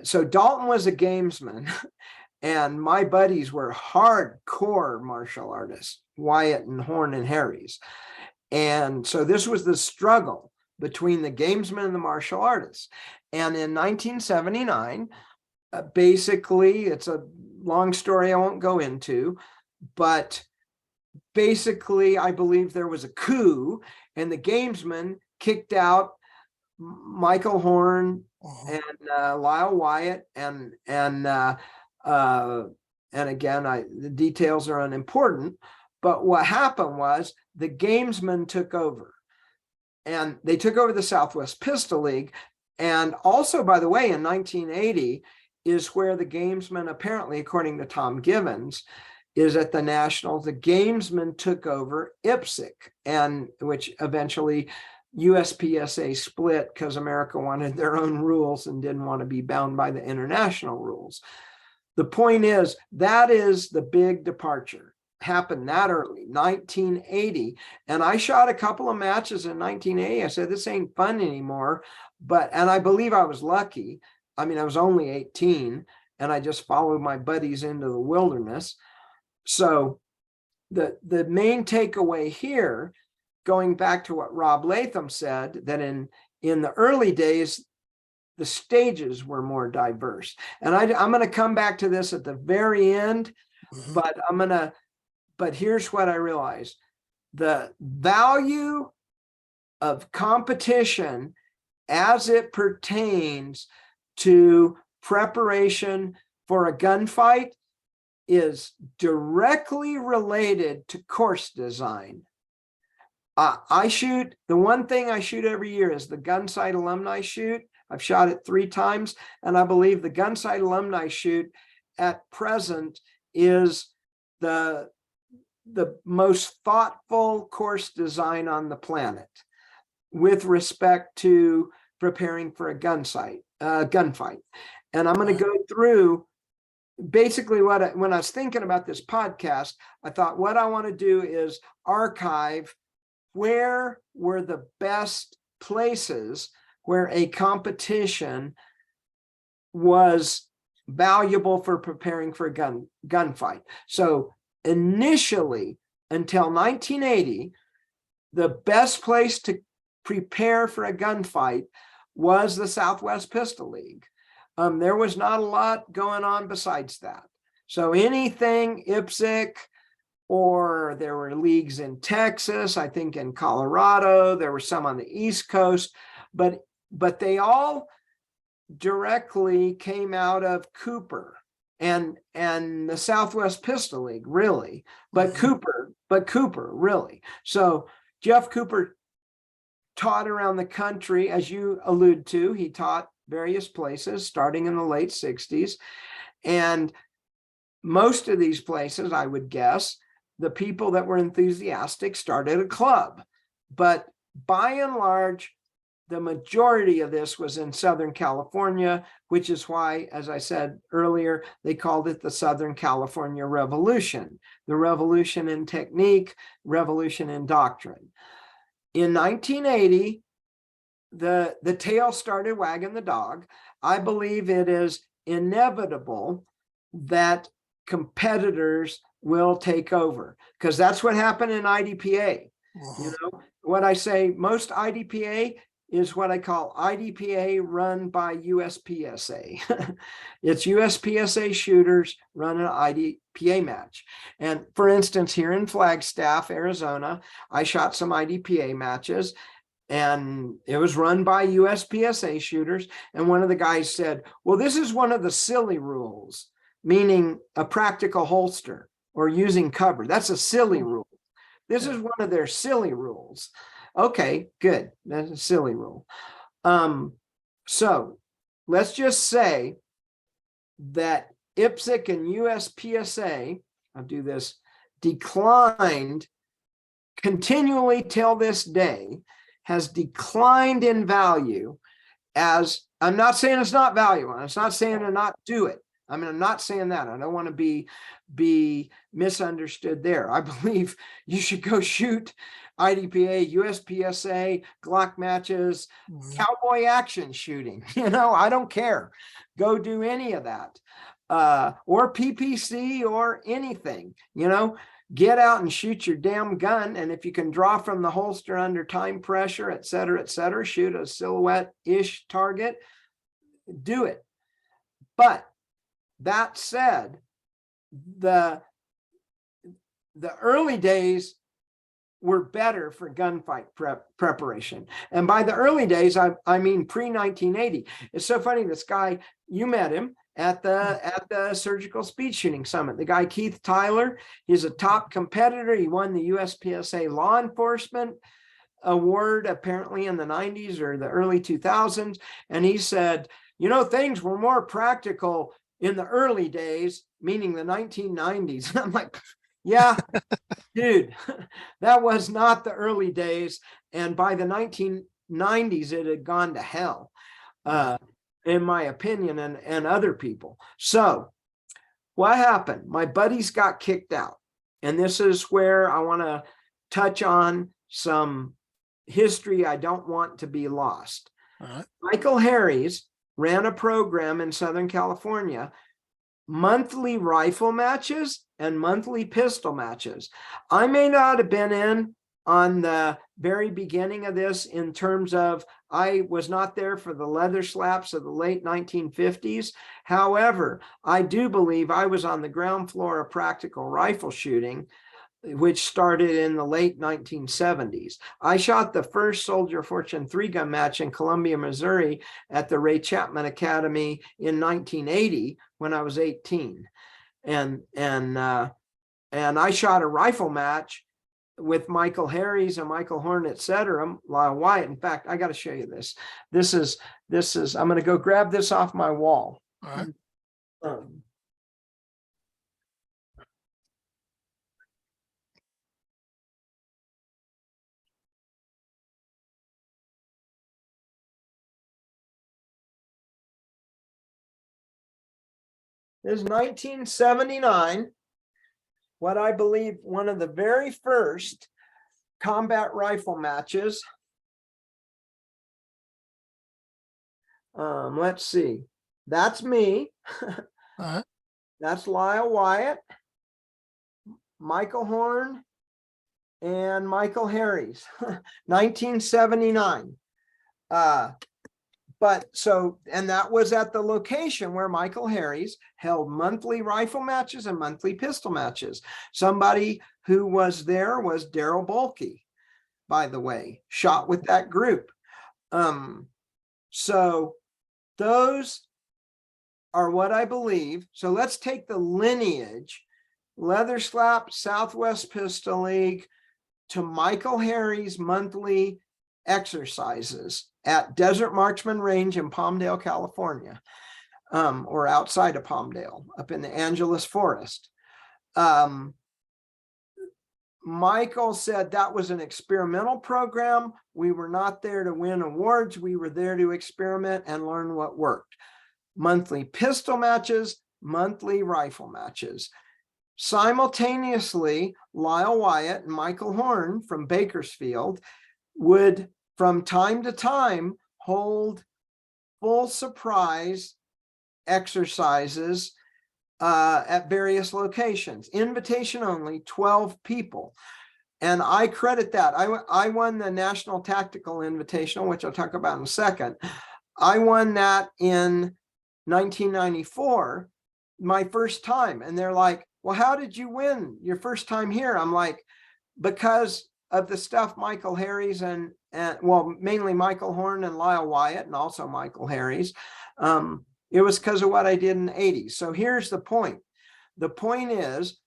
so Dalton was a gamesman, and my buddies were hardcore martial artists, Wyatt and Horn and Harries. And so this was the struggle between the gamesmen and the martial artists. And in 1979, basically, it's a long story I won't go into, but basically, I believe there was a coup, and the gamesmen kicked out Michael Horn
Mhm.
and Lyle Wyatt, and again, the details are unimportant. But what happened was the Gamesmen took over, and they took over the Southwest Pistol League. And also, by the way, in 1980 is where the Gamesmen, apparently, according to Tom Givens, is at the Nationals. The Gamesmen took over IPSC, and which eventually USPSA split because America wanted their own rules and didn't want to be bound by the international rules. The point is, that is the big departure. Happened that early, 1980. And I shot a couple of matches in 1980. I said, this ain't fun anymore. And I believe I was lucky. I mean, I was only 18 and I just followed my buddies into the wilderness. So the main takeaway here, going back to what Rob Latham said, that in the early days, the stages were more diverse. And I'm going to come back to this at the very end,
Mhm.
but here's what I realized. The value of competition as it pertains to preparation for a gunfight is directly related to course design. The one thing I shoot every year is the Gunsight Alumni Shoot. I've shot it 3 times, and I believe the Gunsight Alumni Shoot at present is the most thoughtful course design on the planet with respect to preparing for a gunfight. And I'm going to go through basically when I was thinking about this podcast, I thought what I want to do is archive where were the best places where a competition was valuable for preparing for a gunfight. So initially, until 1980, the best place to prepare for a gunfight was the Southwest Pistol League. There was not a lot going on besides that. So anything IPSC, or there were leagues in Texas, I think in Colorado, there were some on the East Coast, but they all directly came out of Cooper and the Southwest Pistol League, really, but Cooper, really. So Jeff Cooper taught around the country, as you allude to. He taught various places starting in the late 60s. And most of these places, I would guess, the people that were enthusiastic started a club. But by and large, the majority of this was in Southern California, which is why, as I said earlier, they called it the Southern California Revolution, the revolution in technique, revolution in doctrine. In 1980, the tail started wagging the dog. I believe it is inevitable that competitors will take over, because that's what happened in IDPA. You know, what I say, most IDPA is what I call IDPA run by USPSA. It's USPSA shooters run an IDPA match. And for instance, here in Flagstaff, Arizona, I shot some IDPA matches, and it was run by USPSA shooters. And one of the guys said, well, this is one of the silly rules, meaning a practical holster or using cover. That's a silly rule. This is one of their silly rules. Okay, good. That's a silly rule. So let's just say that IPSC and USPSA, I'll do this, declined continually till this day, has declined in value. As I'm not saying it's not valuable. I'm not saying to not do it. I mean, I'm not saying that. I don't want to be misunderstood there. I believe you should go shoot IDPA, USPSA, Glock matches, cowboy action shooting. I don't care. Go do any of that. Or PPC or anything, get out and shoot your damn gun. And if you can draw from the holster under time pressure, et cetera, shoot a silhouette-ish target, do it. But that said, the early days were better for gunfight preparation. And by the early days, I mean pre-1980. It's so funny. This guy, you met him at the Surgical Speed Shooting Summit. The guy Keith Tyler, he's a top competitor. He won the USPSA Law Enforcement Award apparently in the 90s or the early 2000s. And he said, you know, things were more practical in the early days, meaning the 1990s. I'm like, yeah, dude, that was not the early days. And by the 1990s, it had gone to hell, in my opinion, and other people. So what happened? My buddies got kicked out. And this is where I want to touch on some history I don't want to be lost. Michael Harries ran a program in Southern California, monthly rifle matches and monthly pistol matches. I may not have been in on the very beginning of this in terms of I was not there for the leather slaps of the late 1950s. However, I do believe I was on the ground floor of practical rifle shooting, which started in the late 1970s. I shot the first Soldier of Fortune 3-gun match in Columbia, Missouri at the Ray Chapman Academy in 1980 when I was 18. And I shot a rifle match with Michael Harries and Michael Horn, et cetera, Lyle Wyatt. In fact, I got to show you this. This is, I'm going to go grab this off my wall.
All right.
This is 1979, what I believe one of the very first combat rifle matches. Let's see. That's me. That's Lyle Wyatt, Michael Horn, and Michael Harries, 1979. But so, and that was at the location where Michael Harries held monthly rifle matches and monthly pistol matches. Somebody who was there was Daryl Bulkey, by the way, shot with that group. So those are what I believe. So let's take the lineage, Leather Slap, Southwest Pistol League, to Michael Harries' monthly exercises at Desert Marksman Range in Palmdale, California, or outside of Palmdale, up in the Angeles Forest. Michael said that was an experimental program. We were not there to win awards. We were there to experiment and learn what worked. Monthly pistol matches, monthly rifle matches. Simultaneously, Lyle Wyatt and Michael Horn from Bakersfield would, from time to time, hold full surprise exercises at various locations, invitation only, 12 people. And I credit that. I won the National Tactical Invitational, which I'll talk about in a second. I won that in 1994, my first time. And they're like, well, how did you win your first time here? I'm like, because of the stuff Michael Harries and well, mainly Michael Horn and Lyle Wyatt, and also Michael Harries. It was because of what I did in the 80s. So here's the point. The point is,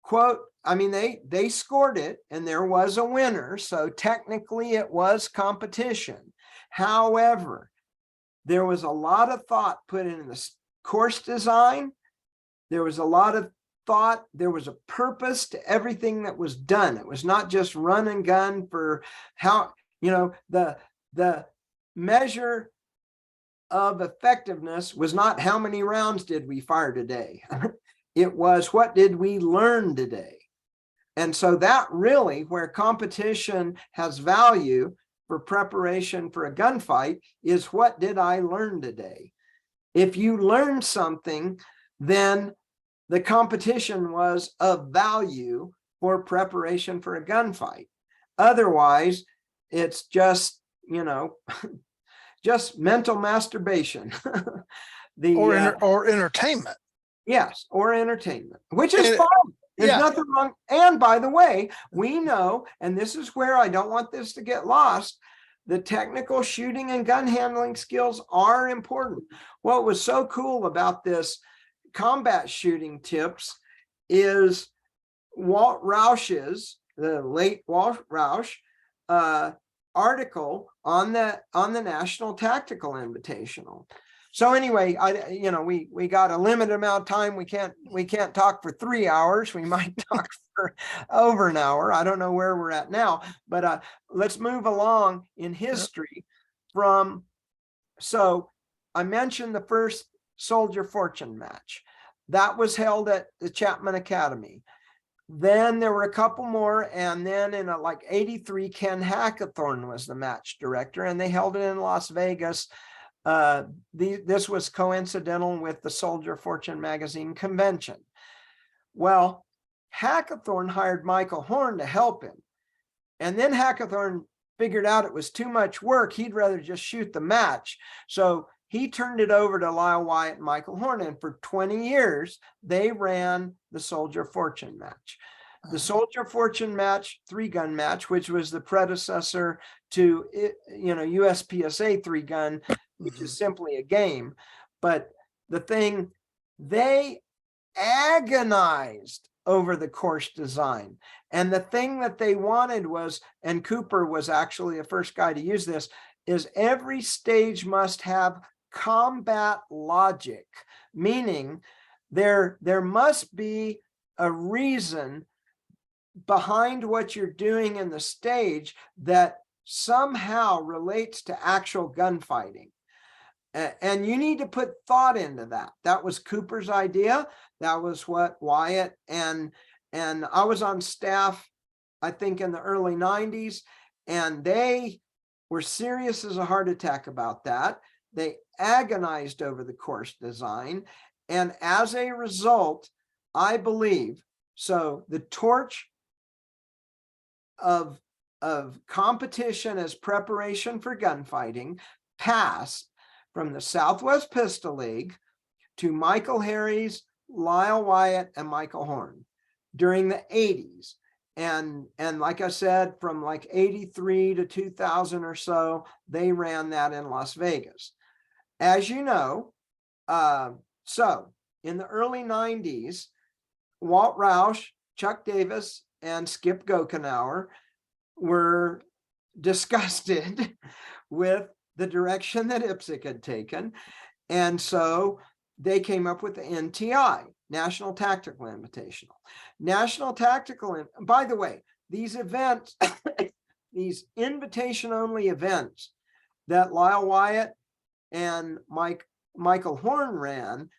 quote, I mean, they scored it and there was a winner. So technically it was competition. However, there was a lot of thought put in the course design. There was a lot of thought. There was a purpose to everything that was done. It was not just run and gun for how, you know, the measure of effectiveness was not how many rounds did we fire today. It was what did we learn today. And so that really, where competition has value for preparation for a gunfight, is what did I learn today? If you learned something, then the competition was of value for preparation for a gunfight. Otherwise, it's just, you know, just mental masturbation.
Or entertainment.
Yes, or entertainment, which is
And
fine. There's
Yeah.
nothing wrong. And by the way, we know, and this is where I don't want this to get lost, the technical shooting and gun handling skills are important. What was so cool about this combat shooting tips is Walt Roush's, the late Walt Roush, article on the National Tactical Invitational. So anyway, we got a limited amount of time. We can't talk for 3 hours. We might talk for over an hour. I don't know where we're at now, but let's move along in history from. So I mentioned the first Soldier Fortune match that was held at the Chapman Academy. Then there were a couple more, and then in like 83, Ken Hackathorn was the match director, and they held it in Las Vegas. This was coincidental with the Soldier Fortune magazine convention. Well, Hackathorn hired Michael Horn to help him, and then Hackathorn figured out it was too much work. He'd rather just shoot the match, so he turned it over to Lyle Wyatt and Michael Horn, and for 20 years, they ran the Soldier Fortune match. The Soldier Fortune match, 3-gun match, which was the predecessor to, USPSA 3-gun, which is simply a game. But the thing, they agonized over the course design. And the thing that they wanted was, and Cooper was actually the first guy to use this, is every stage must have combat logic, meaning there must be a reason behind what you're doing in the stage that somehow relates to actual gunfighting. And you need to put thought into that. That was Cooper's idea. That was what Wyatt and I was on staff, I think in the early 90s, and they were serious as a heart attack about that. They agonized over the course design. And as a result, I believe, so the torch of competition as preparation for gunfighting passed from the Southwest Pistol League to Michael Harries, Lyle Wyatt, and Michael Horn during the 80s. And like I said, from like 83 to 2000 or so, they ran that in Las Vegas. As you know, so in the early 90s, Walt Roush, Chuck Davis, and Skip Gokenauer were disgusted with the direction that IPSC had taken. And so they came up with the NTI, National Tactical Invitational. National Tactical, by the way, these events, these invitation-only events that Lyle Wyatt and Michael Horn ran,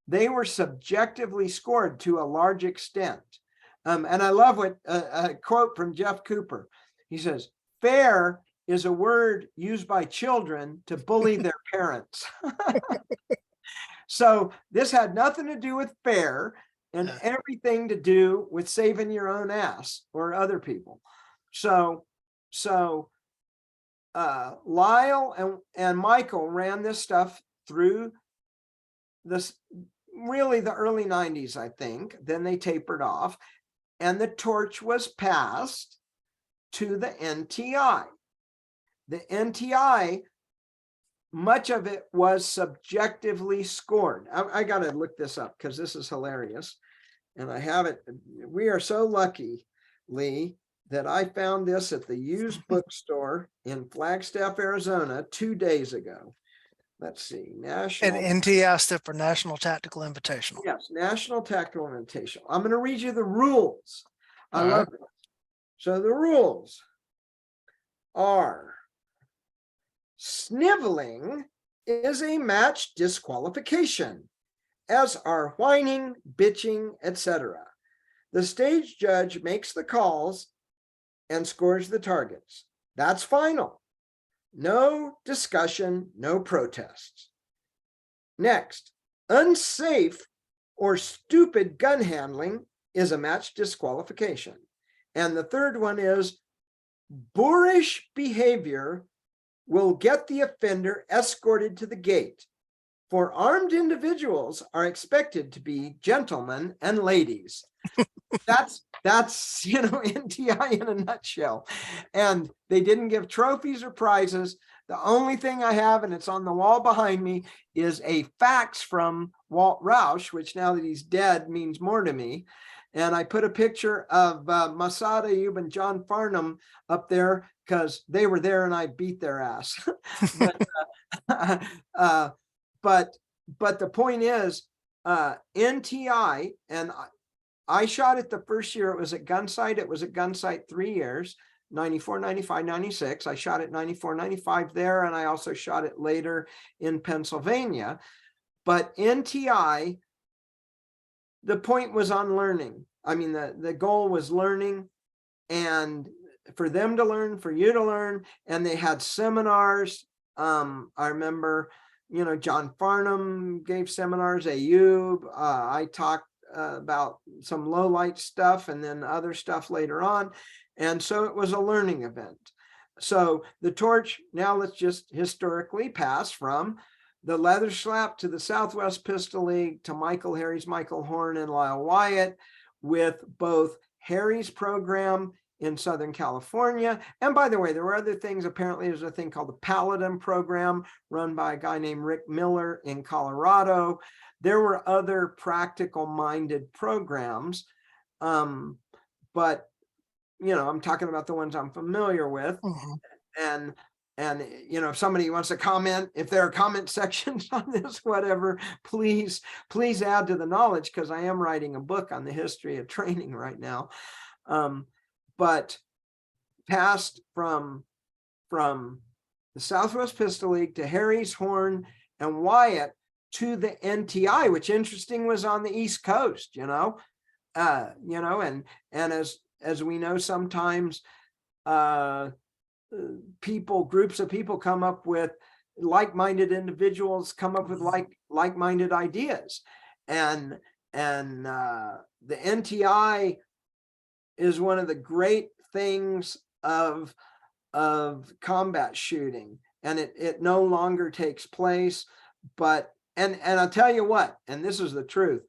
they were subjectively scored to a large extent. And I love what a quote from Jeff Cooper. He says, "Fair is a word used by children to bully their parents." So this had nothing to do with fair and everything to do with saving your own ass or other people. So Lyle and Michael ran this stuff through this really the early 90s, I think. Then they tapered off, and the torch was passed to the NTI. The NTI, much of it was subjectively scored. I got to look this up because this is hilarious. And I have it. We are so lucky, Lee, that I found this at the used bookstore in Flagstaff, Arizona, 2 days ago. Let's see. National.
And NTI stood for National Tactical Invitational.
Yes, National Tactical Invitational. I'm going to read you the rules. I love it. So the rules are: sniveling is a match disqualification, as are whining, bitching, etc. The stage judge makes the calls and scores the targets. That's final. No discussion, no protests. Next, unsafe or stupid gun handling is a match disqualification. And the third one is boorish behavior will get the offender escorted to the gate, for armed individuals are expected to be gentlemen and ladies. That's NTI in a nutshell. And they didn't give trophies or prizes. The only thing I have, and it's on the wall behind me, is a fax from Walt Roush, which now that he's dead means more to me. And I put a picture of Masada Ayub and John Farnham up there because they were there and I beat their ass. but, uh, but the point is, NTI, and I shot it the first year. It was at Gunsight. It was at Gunsight 3 years, 94, 95, 96. I shot it 94, 95 there. And I also shot it later in Pennsylvania. But NTI, the point was on learning. I mean, the goal was learning, and for them to learn, for you to learn. And they had seminars. I remember, John Farnham gave seminars, Ayub. I talked about some low light stuff and then other stuff later on. And so it was a learning event. So the torch, now let's just historically pass from the Leather Slap to the Southwest Pistol League to Harry's Michael Horn and Lyle Wyatt, with both Harry's program in Southern California. And by the way, there were other things. Apparently there's a thing called the Paladin program run by a guy named Rick Miller in Colorado. There were other practical minded programs. But, I'm talking about the ones I'm familiar with.
Mm-hmm.
And if somebody wants to comment, if there are comment sections on this, whatever, please add to the knowledge, because I am writing a book on the history of training right now. But passed from the Southwest Pistol League to Harry's, Horn, and Wyatt to the NTI, which interesting was on the East Coast, and as we know, sometimes groups of people come up with like-minded individuals, come up with like-minded ideas, and the NTI is one of the great things of combat shooting, and it no longer takes place. But and I'll tell you what, and this is the truth,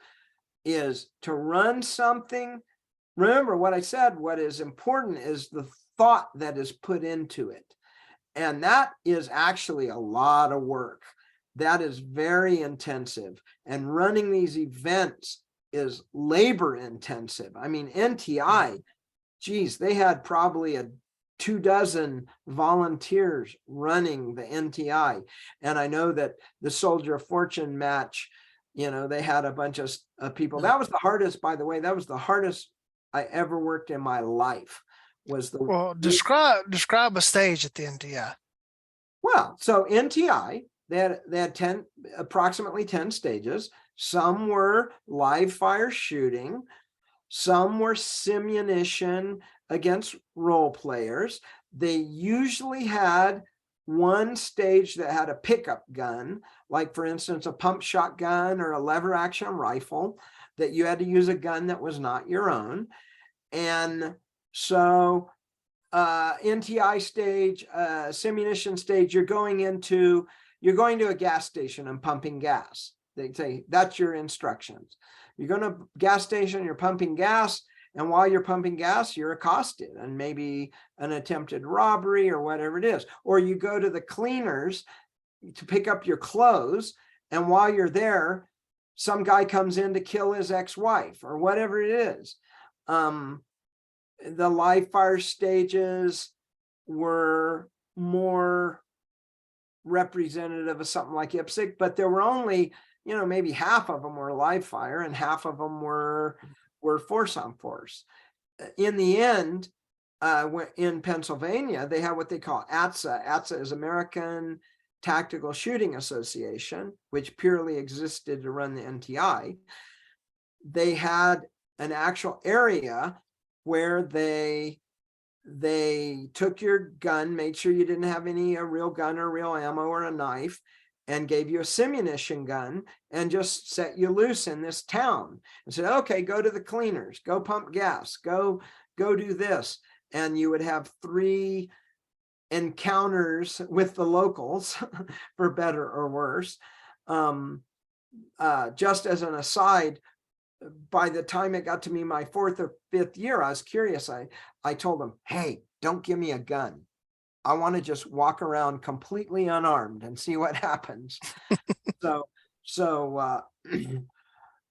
is to run something. Remember what I said, what is important is the thought that is put into it. And that is actually a lot of work. That is very intensive. And running these events is labor intensive. I mean, NTI, geez, they had probably 24 volunteers running the NTI. And I know that the Soldier of Fortune match, they had a bunch of people. That was the hardest, by the way, that was the hardest I ever worked in my life.
Describe a stage at the NTI.
Well, so NTI, they had approximately 10 stages. Some were live fire shooting, some were simunition against role players. They usually had one stage that had a pickup gun, like for instance, a pump shotgun or a lever action rifle, that you had to use a gun that was not your own. And so NTI stage, simunition stage, you're going to a gas station and pumping gas. They say that's your instructions. You're going to a gas station, you're pumping gas, and while you're pumping gas, you're accosted and maybe an attempted robbery or whatever it is. Or you go to the cleaners to pick up your clothes, and while you're there, some guy comes in to kill his ex-wife or whatever it is. The live fire stages were more representative of something like IPSC, but there were only, maybe half of them were live fire and half of them were force on force. In the end, in Pennsylvania, they have what they call ATSA. ATSA is American Tactical Shooting Association, which purely existed to run the NTI. They had an actual area where they took your gun, made sure you didn't have a real gun or real ammo or a knife, and gave you a simunition gun and just set you loose in this town and said, okay, go to the cleaners, go pump gas, go do this. And you would have 3 encounters with the locals, for better or worse. Just as an aside, by the time it got to me my 4th or 5th year, I was curious. I told them, hey, don't give me a gun. I want to just walk around completely unarmed and see what happens. So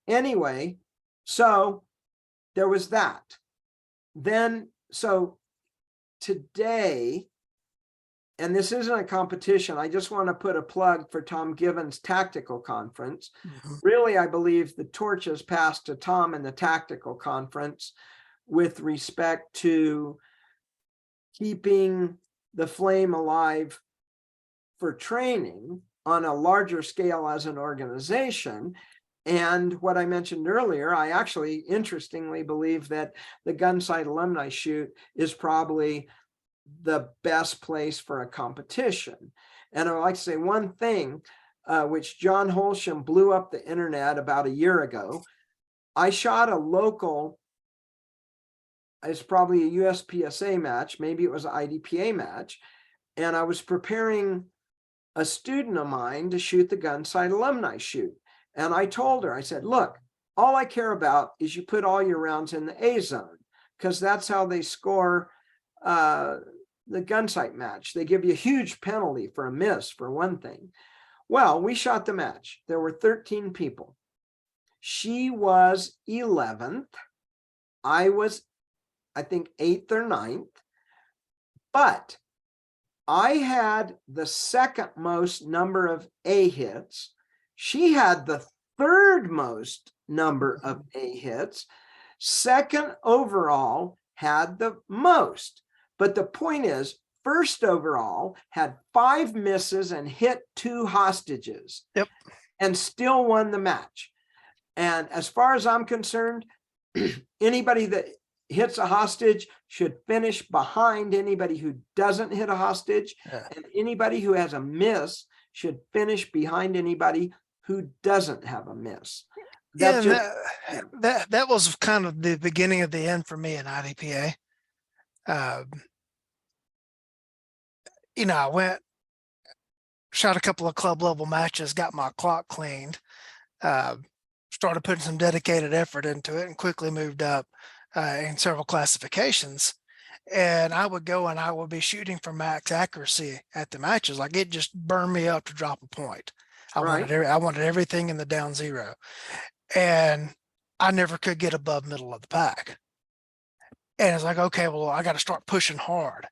anyway, so there was that. Then, so today, and this isn't a competition, I just want to put a plug for Tom Given's tactical conference.
Mhm.
Really, I believe the torch has passed to Tom in the tactical conference with respect to keeping the flame alive for training on a larger scale as an organization. And what I mentioned earlier, I actually interestingly believe that the Gunsight Alumni Shoot is probably the best place for a competition. And I'd like to say one thing, which John Holsham blew up the internet about a year ago. I shot a local, it's probably a USPSA match, maybe it was an IDPA match, and I was preparing a student of mine to shoot the Gunsight Alumni Shoot. And I told her, I said, look, all I care about is you put all your rounds in the A zone, because that's how they score the Gunsight match. They give you a huge penalty for a miss, for one thing. Well, we shot the match. There were 13 people. She was 11th. I was, I think, 8th or 9th. But I had the second most number of A hits. She had the third most number of A hits. Second overall had the most. But the point is, first overall had 5 misses and hit 2 hostages.
Yep.
And still won the match. And as far as I'm concerned, anybody that hits a hostage should finish behind anybody who doesn't hit a hostage.
Yeah.
And anybody who has a miss should finish behind anybody who doesn't have a miss.
Yeah,
That's
and that was kind of the beginning of the end for me in IDPA. I went, shot a couple of club level matches, got my clock cleaned, started putting some dedicated effort into it, and quickly moved up in several classifications. And I would go and I would be shooting for max accuracy at the matches. Like, it just burned me up to drop a point. I
right.
wanted everything in the down zero, and I never could get above middle of the pack. And it's like, okay, well, I got to start pushing hard.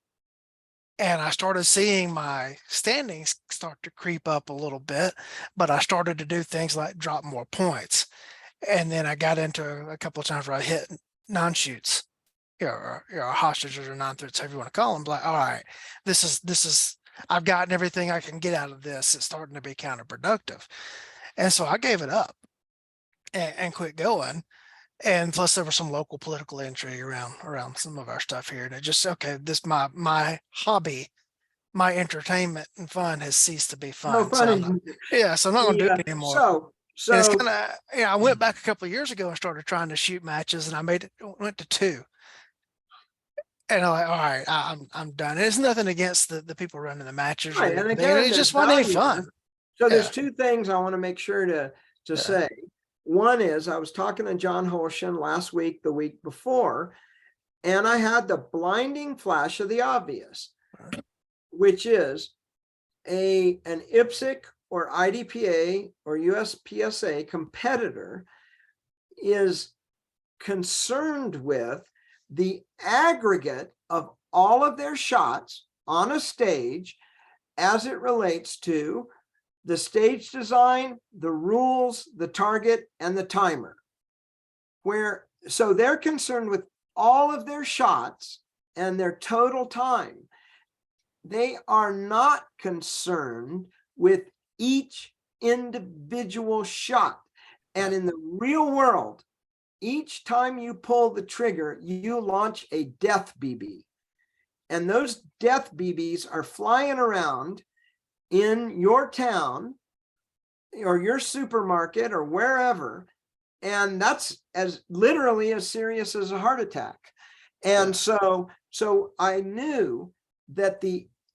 And I started seeing my standings start to creep up a little bit, but I started to do things like drop more points. And then I got into a couple of times where I hit non-shoots, or hostages or non-threats, however you want to call them. Like, all right, this is I've gotten everything I can get out of this. It's starting to be counterproductive. And so I gave it up and quit going. And plus there was some local political intrigue around some of our stuff here. And it just, okay, this my hobby, my entertainment and fun has ceased to be
No
fun. So I'm not,
fun.
so I'm not gonna do it anymore. And it's
So
kind of, I went back a couple of years ago and started trying to shoot matches, and I went to 2. And I'm like, all right, I'm done. And it's nothing against the people running the matches or
right, and
anything.
again,
It
there's
just wasn't any
value
fun.
there. So there's
Yeah.
2 things I want to make sure to
Yeah.
say. One is, I was talking to John Holsham last week, the week before, and I had the blinding flash of the obvious, which is an IPSC or IDPA or USPSA competitor is concerned with the aggregate of all of their shots on a stage as it relates to the stage design, the rules, the target, and the timer. So they're concerned with all of their shots and their total time. They are not concerned with each individual shot. And in the real world, each time you pull the trigger, you launch a death BB. And those death BBs are flying around in your town or your supermarket or wherever. And that's as literally as serious as a heart attack. And so I knew that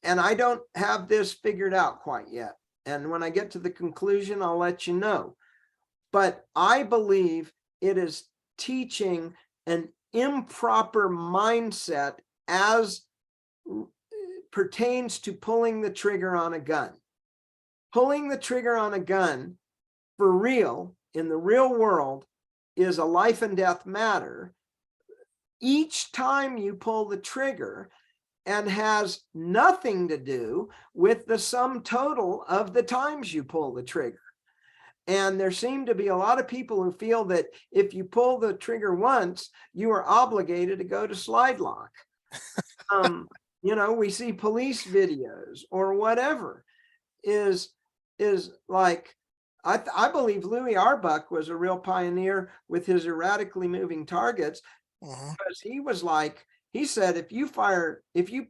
and I don't have this figured out quite yet. And when I get to the conclusion, I'll let you know. But I believe it is teaching an improper mindset as pertains to pulling the trigger on a gun. Pulling the trigger on a gun for real in the real world is a life and death matter each time you pull the trigger, and has nothing to do with the sum total of the times you pull the trigger. And there seem to be a lot of people who feel that if you pull the trigger once, you are obligated to go to slide lock. You know, we see police videos or whatever is like, I believe Louis Arbuck was a real pioneer with his erratically moving targets, because he was like, he said, if you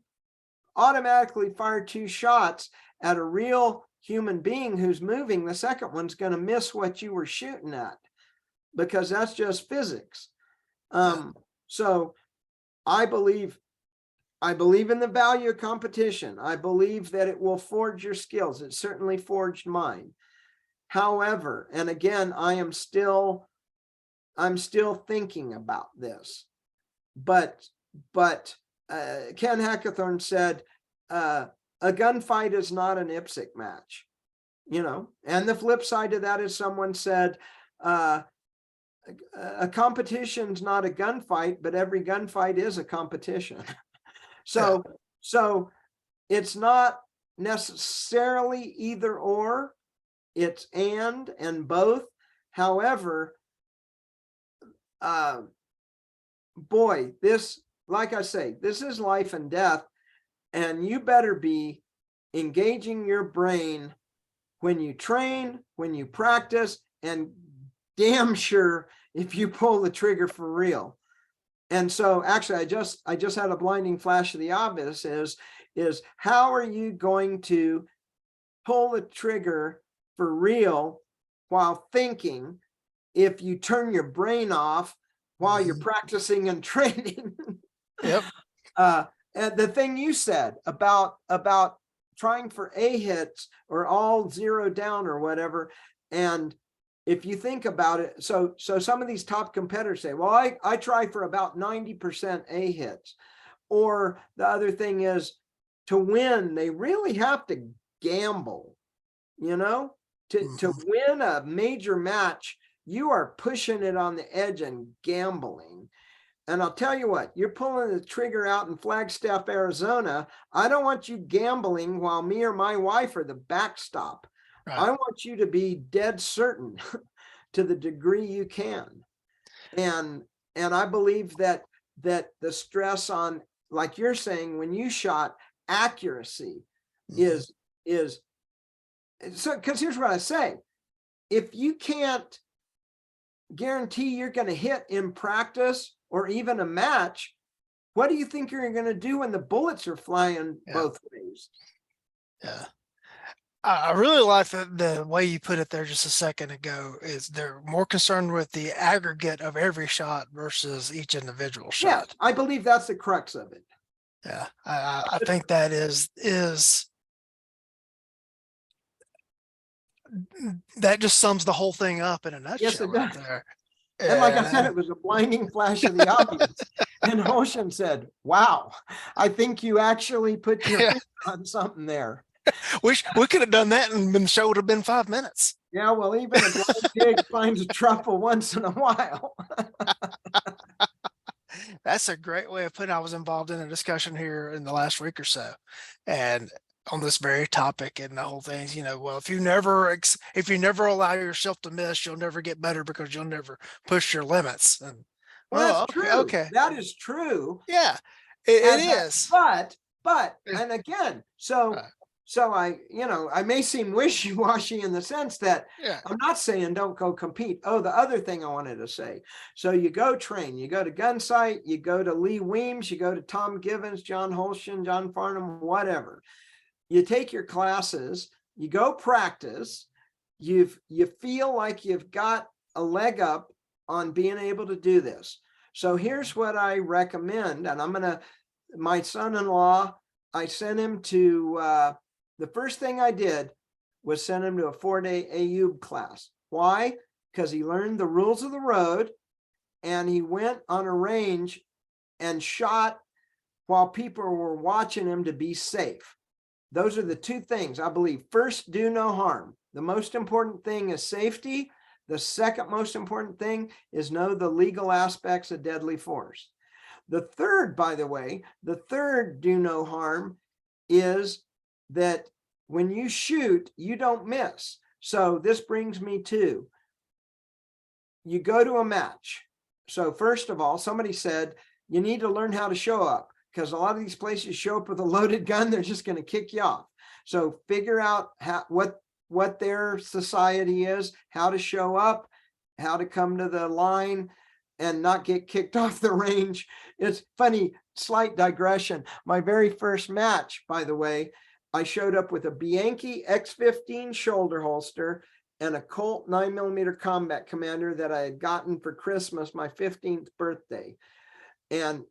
automatically fire 2 shots at a real human being who's moving, the second one's going to miss what you were shooting at, because that's just physics. So I believe in the value of competition. I believe that it will forge your skills. It certainly forged mine. However, and again, I'm still thinking about this, but Ken Hackathorn said, a gunfight is not an IPSC match, you know, and the flip side of that is someone said, a competition's not a gunfight, but every gunfight is a competition. So it's not necessarily either or, it's and both. However, boy, this, like I say, this is life and death, and you better be engaging your brain when you train, when you practice, and damn sure if you pull the trigger for real. And so actually, I just had a blinding flash of the obvious is how are you going to pull the trigger for real while thinking if you turn your brain off while you're practicing and training?
Yep.
And the thing you said about trying for A hits or all 0 down or whatever, and if you think about it, so some of these top competitors say, well, I try for about 90% A hits. Or the other thing is, to win, they really have to gamble, you know, to win a major match, you are pushing it on the edge and gambling. And I'll tell you what, you're pulling the trigger out in Flagstaff, Arizona. I don't want you gambling while me or my wife are the backstop. Right. I want you to be dead certain to the degree you can. And I believe that the stress on, like you're saying, when you shot, accuracy is so, because here's what I say. If you can't guarantee you're going to hit in practice or even a match, what do you think you're going to do when the bullets are flying both ways?
Yeah. I really like the way you put it there just a second ago, is they're more concerned with the aggregate of every shot versus each individual shot.
Yeah, I believe that's the crux of it.
Yeah, I think that is that just sums the whole thing up in a nutshell.
Yes, it
right
does.
there.
And like I said, it was a blinding flash of the obvious. And Hoshin said, wow, I think you actually put your finger on something there.
We could have done that and the show would have been 5 minutes.
Yeah, well, even a blind pig finds a truffle once in a while.
That's a great way of putting it. I was involved in a discussion here in the last week or so, and on this very topic, and the whole thing's, you know, well, if you never allow yourself to miss, you'll never get better because you'll never push your limits. And
well, that's true. Okay. That is true.
Yeah, it is.
But, and again, so I, you know, I may seem wishy-washy in the sense that I'm not saying don't go compete. Oh, the other thing I wanted to say. So you go train, you go to Gunsight, you go to Lee Weems, you go to Tom Givens, John Holshin, John Farnham, whatever. You take your classes, you go practice, you feel like you've got a leg up on being able to do this. So here's what I recommend. And my son-in-law, I sent him to, the first thing I did was send him to a 4-day AUB class. Why? Because he learned the rules of the road, and he went on a range and shot while people were watching him to be safe. Those are the two things I believe. First, do no harm. The most important thing is safety. The second most important thing is know the legal aspects of deadly force. The third, by the way, the third do no harm is that when you shoot, you don't miss. So this brings me to, you go to a match. So first of all, somebody said, you need to learn how to show up, because a lot of these places show up with a loaded gun, they're just going to kick you off. So figure out what their society is, how to show up, how to come to the line and not get kicked off the range. It's funny, slight digression. My very first match, by the way, I showed up with a Bianchi X15 shoulder holster and a Colt 9mm Combat Commander that I had gotten for Christmas, my 15th birthday. And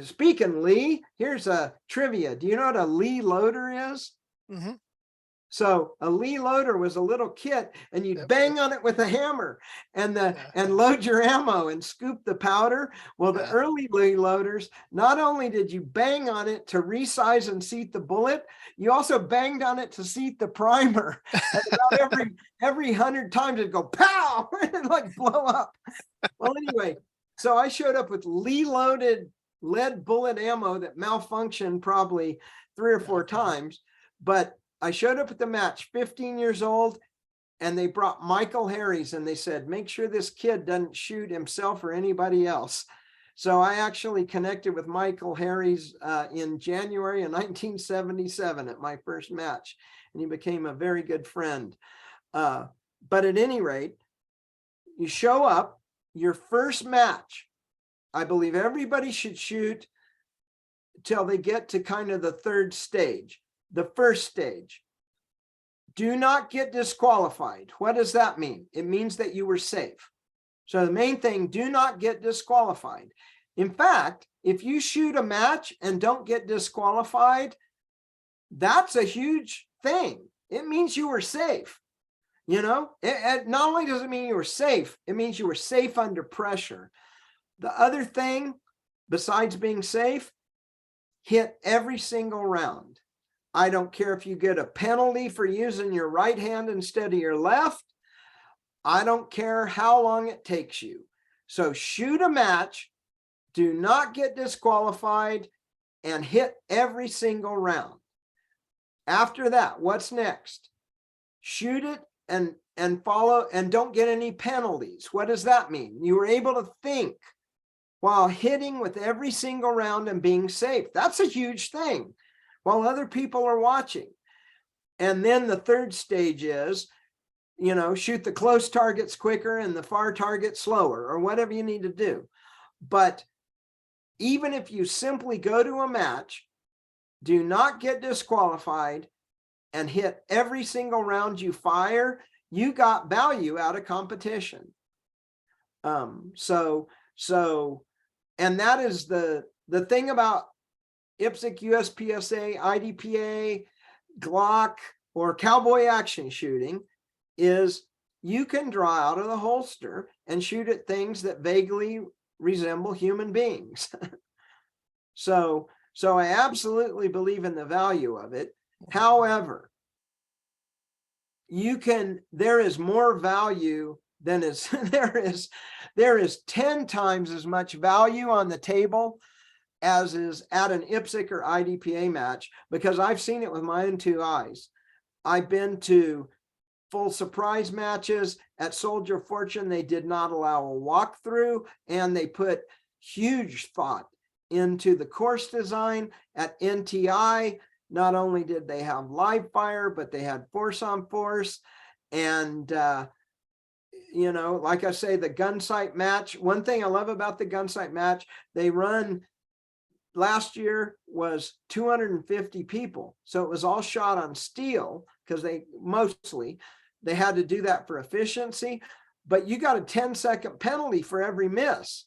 speaking Lee, here's a trivia. Do you know what a Lee loader is?
Mm-hmm.
So a Lee loader was a little kit, and you'd bang on it with a hammer and load your ammo and scoop the powder. Well, the early Lee loaders, not only did you bang on it to resize and seat the bullet, you also banged on it to seat the primer. And about every 100 times it'd go pow and like blow up. Well, anyway, so I showed up with Lee loaded lead bullet ammo that malfunctioned probably 3 or 4 times, but I showed up at the match, 15 years old, and they brought Michael Harries, and they said, make sure this kid doesn't shoot himself or anybody else. So I actually connected with Michael Harries in January of 1977 at my first match, and he became a very good friend. But at any rate, you show up, your first match, I believe everybody should shoot till they get to kind of the third stage. The first stage, do not get disqualified. What does that mean? It means that you were safe. So the main thing, do not get disqualified. In fact, if you shoot a match and don't get disqualified, that's a huge thing. It means you were safe. You know, it not only does it mean you were safe, it means you were safe under pressure. The other thing, besides being safe, hit every single round. I don't care if you get a penalty for using your right hand instead of your left. I don't care how long it takes you. So shoot a match, do not get disqualified, and hit every single round. After that, what's next? Shoot it and follow, and don't get any penalties. What does that mean? You were able to think while hitting with every single round and being safe. That's a huge thing while other people are watching. And then the third stage is, you know, shoot the close targets quicker and the far targets slower, or whatever you need to do. But even if you simply go to a match, do not get disqualified and hit every single round you fire, you got value out of competition. And that is the thing about IPSC, USPSA, IDPA, Glock, or cowboy action shooting is you can draw out of the holster and shoot at things that vaguely resemble human beings. So I absolutely believe in the value of it. However, there is more value than is there is 10 times as much value on the table as is at an IPSC or IDPA match, because I've seen it with my own 2 eyes. I've been to full surprise matches at Soldier of Fortune. They did not allow a walkthrough, and they put huge thought into the course design. At NTI, not only did they have live fire, but they had force on force. And, you know, like I say, the gun sight match, one thing I love about the gun sight match, they run, last year was 250 people. So it was all shot on steel, because they had to do that for efficiency, but you got a 10-second penalty for every miss.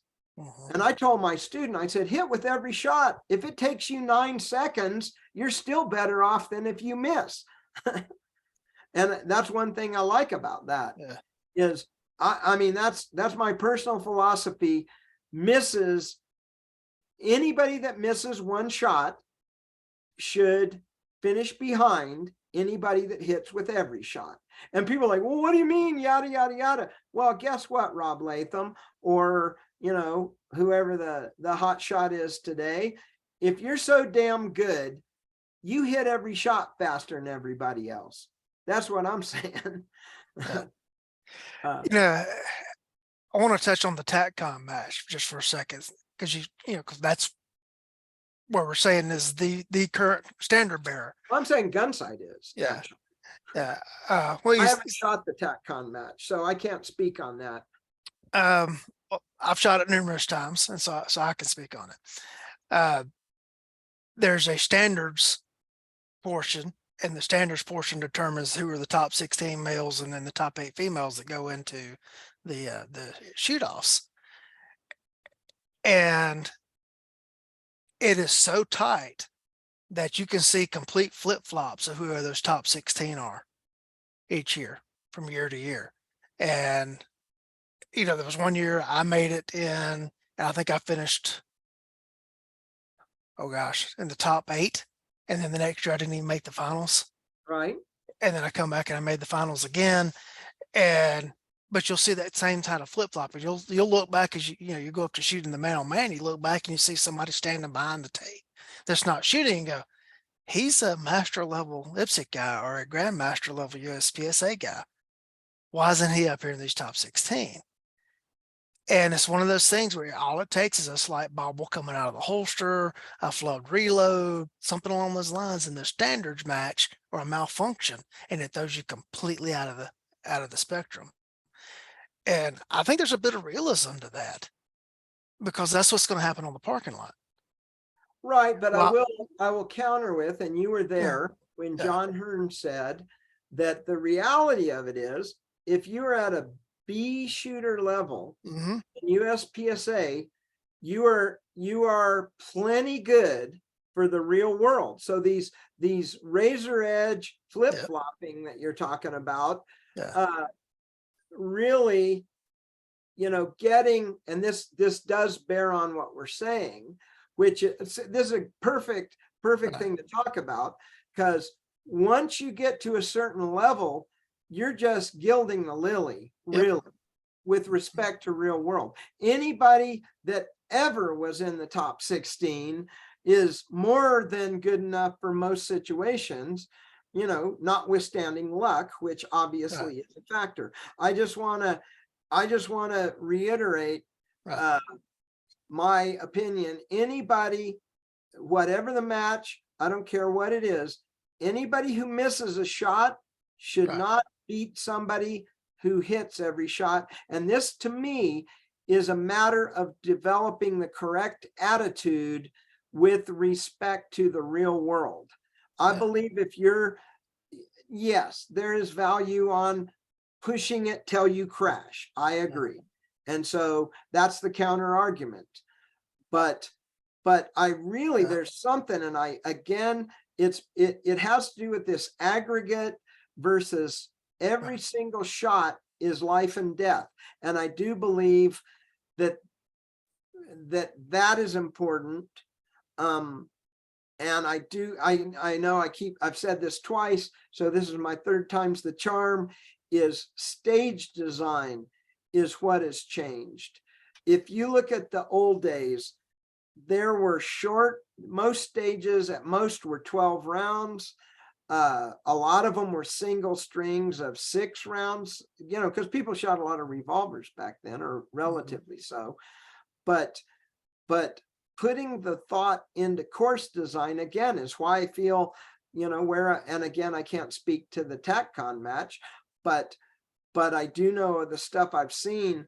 And I told my student, I said, hit with every shot. If it takes you 9 seconds, you're still better off than if you miss. And that's one thing I like about that, is I mean, that's my personal philosophy. Misses Anybody that misses one shot should finish behind anybody that hits with every shot. And people are like, well, what do you mean? Yada, yada, yada. Well, guess what, Rob Latham, or, whoever the hot shot is today. If you're so damn good, you hit every shot faster than everybody else. That's what I'm saying.
Yeah. I want to touch on the TACCON match just for a second, because because that's what we're saying is the current standard bearer.
I'm saying Gunsight is.
Yeah.
Actually.
Yeah.
I haven't shot the TACCON match, so I can't speak on that.
I've shot it numerous times, and so I can speak on it. There's a standards portion, and the standards portion determines who are the top 16 males and then the top 8 females that go into the shoot-offs. And it is so tight that you can see complete flip-flops of who those top 16 are each year from year to year. And there was one year I made it in, I think I finished, oh gosh, in the top 8. And then the next year I didn't even make the finals.
Right.
And then I come back and I made the finals again. But you'll see that same kind of flip-flop. You'll look back as you go up to shooting the man on man, you look back and you see somebody standing behind the tape that's not shooting and go, he's a master level IPSC guy or a grandmaster level USPSA guy. Why isn't he up here in these top 16? And it's one of those things where all it takes is a slight bobble coming out of the holster, a flubbed reload, something along those lines in the standards match, or a malfunction, and it throws you completely out of the spectrum. And I think there's a bit of realism to that, because that's what's going to happen on the parking lot.
Right, but I will counter with, and you were there when
Yeah.
John Hearn said that the reality of it is, if you're at a B shooter level
Mm-hmm.
in USPSA, you are plenty good for the real world. So these razor edge flip-flopping that you're talking about, really, getting, and this does bear on what we're saying, which this is a perfect thing to talk about, because once you get to a certain level, you're just gilding the lily, really, with respect to real world. Anybody that ever was in the top 16 is more than good enough for most situations, notwithstanding luck, which obviously is a factor. I just want to reiterate my opinion. Anybody, whatever the match, I don't care what it is, anybody who misses a shot should not beat somebody who hits every shot. And this, to me, is a matter of developing the correct attitude with respect to the real world. I believe yes, there is value on pushing it till you crash. I agree. And so that's the counter argument. But I really, there's something, and it has to do with this aggregate versus every single shot is life and death. And I do believe that is important. And I know I've said this twice, so this is my third time's the charm, is stage design is what has changed. If you look at the old days, there were most stages at most were 12 rounds. A lot of them were single strings of 6 rounds, because people shot a lot of revolvers back then, or relatively so. But putting the thought into course design, again, is why I feel, and again, I can't speak to the TACCON match, but I do know the stuff I've seen.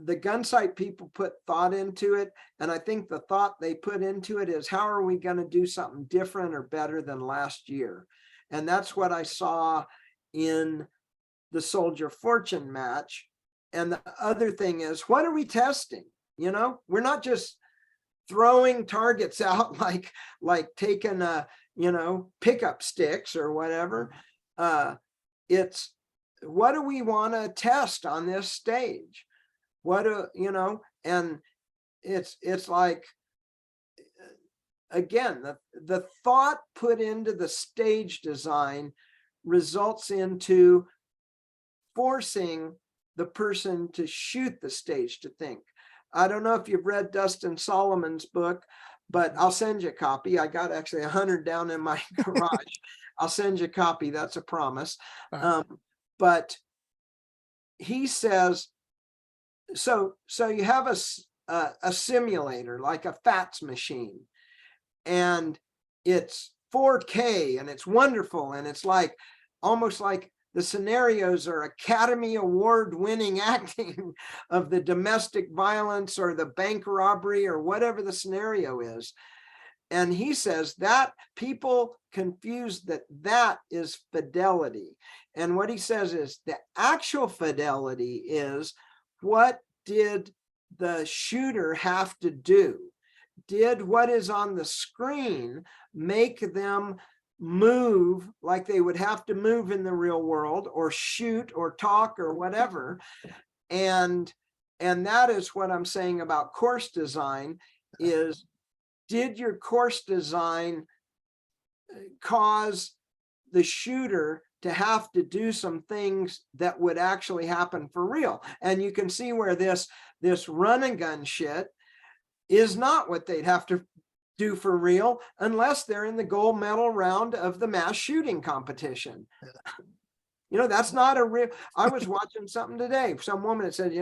The Gunsight people put thought into it, and I think the thought they put into it is, how are we going to do something different or better than last year? And that's what I saw in the Soldier Fortune match. And the other thing is, what are we testing? We're not just throwing targets out like taking pickup sticks or whatever. It's what do we want to test on this stage? What do and it's like, again, the thought put into the stage design results into forcing the person to shoot the stage to think. I don't know if you've read Dustin Solomon's book, but I'll send you a copy. I got actually 100 down in my garage. I'll send you a copy. That's a promise. But he says, so you have a simulator, like a FATS machine, and it's 4K and it's wonderful. And it's like, almost like the scenarios are Academy Award winning acting of the domestic violence or the bank robbery or whatever the scenario is. And he says that people confuse that is fidelity. And what he says is the actual fidelity is, what did the shooter have to do? Did what is on the screen make them move like they would have to move in the real world, or shoot or talk or whatever? And that is what I'm saying about course design is, did your course design cause the shooter to have to do some things that would actually happen for real? And you can see where this run and gun shit is not what they'd have to do for real, unless they're in the gold medal round of the mass shooting competition. That's not a real. I was watching something today. Some woman that said,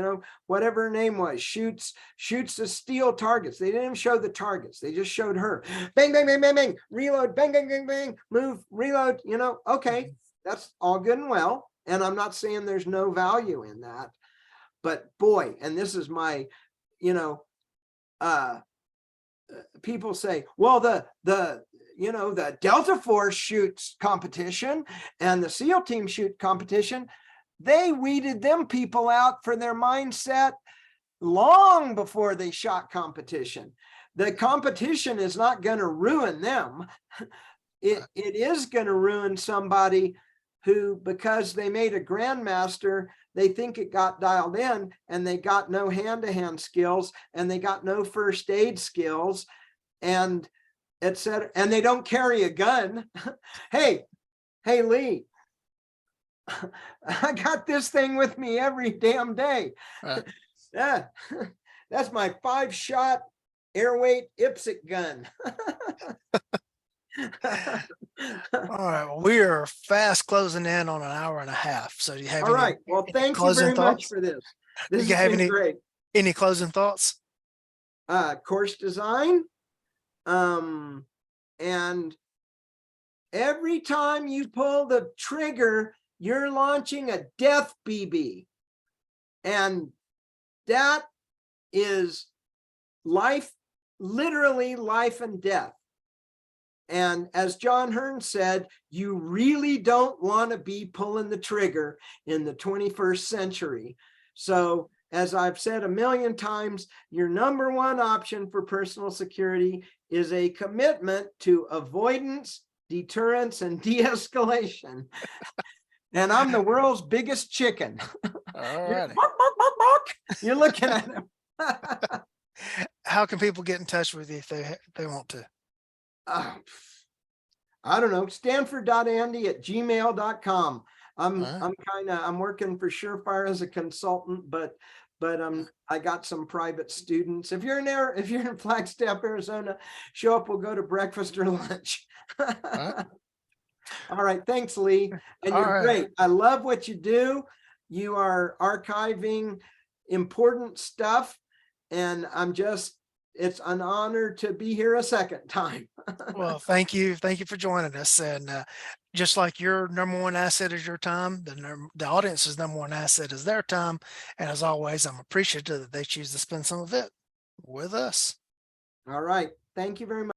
whatever her name was, shoots the steel targets. They didn't even show the targets. They just showed her. Bang, bang, bang, bang, bang, reload, bang, bang, bang, bang, move, reload, okay, that's all good and well. And I'm not saying there's no value in that, but boy, and this is my, people say, well, the Delta Force shoots competition and the SEAL team shoot competition. They weeded them people out for their mindset long before they shot competition. The competition is not going to ruin them. It is going to ruin somebody who, because they made a grandmaster, they think it got dialed in, and they got no hand-to-hand skills, and they got no first aid skills, and etc. And they don't carry a gun. Hey, Lee, I got this thing with me every damn day. Yeah, that's my 5-shot airweight IPSC gun.
All right. Well, we are fast closing in on an hour and a half. So do you have
All right. Well, thank you very much for this. This has been great.
Any closing thoughts?
Course design. And every time you pull the trigger, you're launching a death BB. And that is life, literally life and death. And as John Hearn said, you really don't want to be pulling the trigger in the 21st century. So, as I've said a million times, your number one option for personal security is a commitment to avoidance, deterrence, and de-escalation. And I'm the world's biggest chicken.
All right.
You're looking at him.
How can people get in touch with you if they want to?
I don't know, stanford.andy@gmail.com. I'm working for Surefire as a consultant, but I got some private students. If you're in Flagstaff, Arizona, show up, we'll go to breakfast or lunch. All right. Thanks, Lee. And you're great. I love what you do. You are archiving important stuff, and it's an honor to be here a second time.
Well, thank you. Thank you for joining us. And just like your number one asset is your time, the audience's number one asset is their time. And as always, I'm appreciative that they choose to spend some of it with us.
All right. Thank you very much.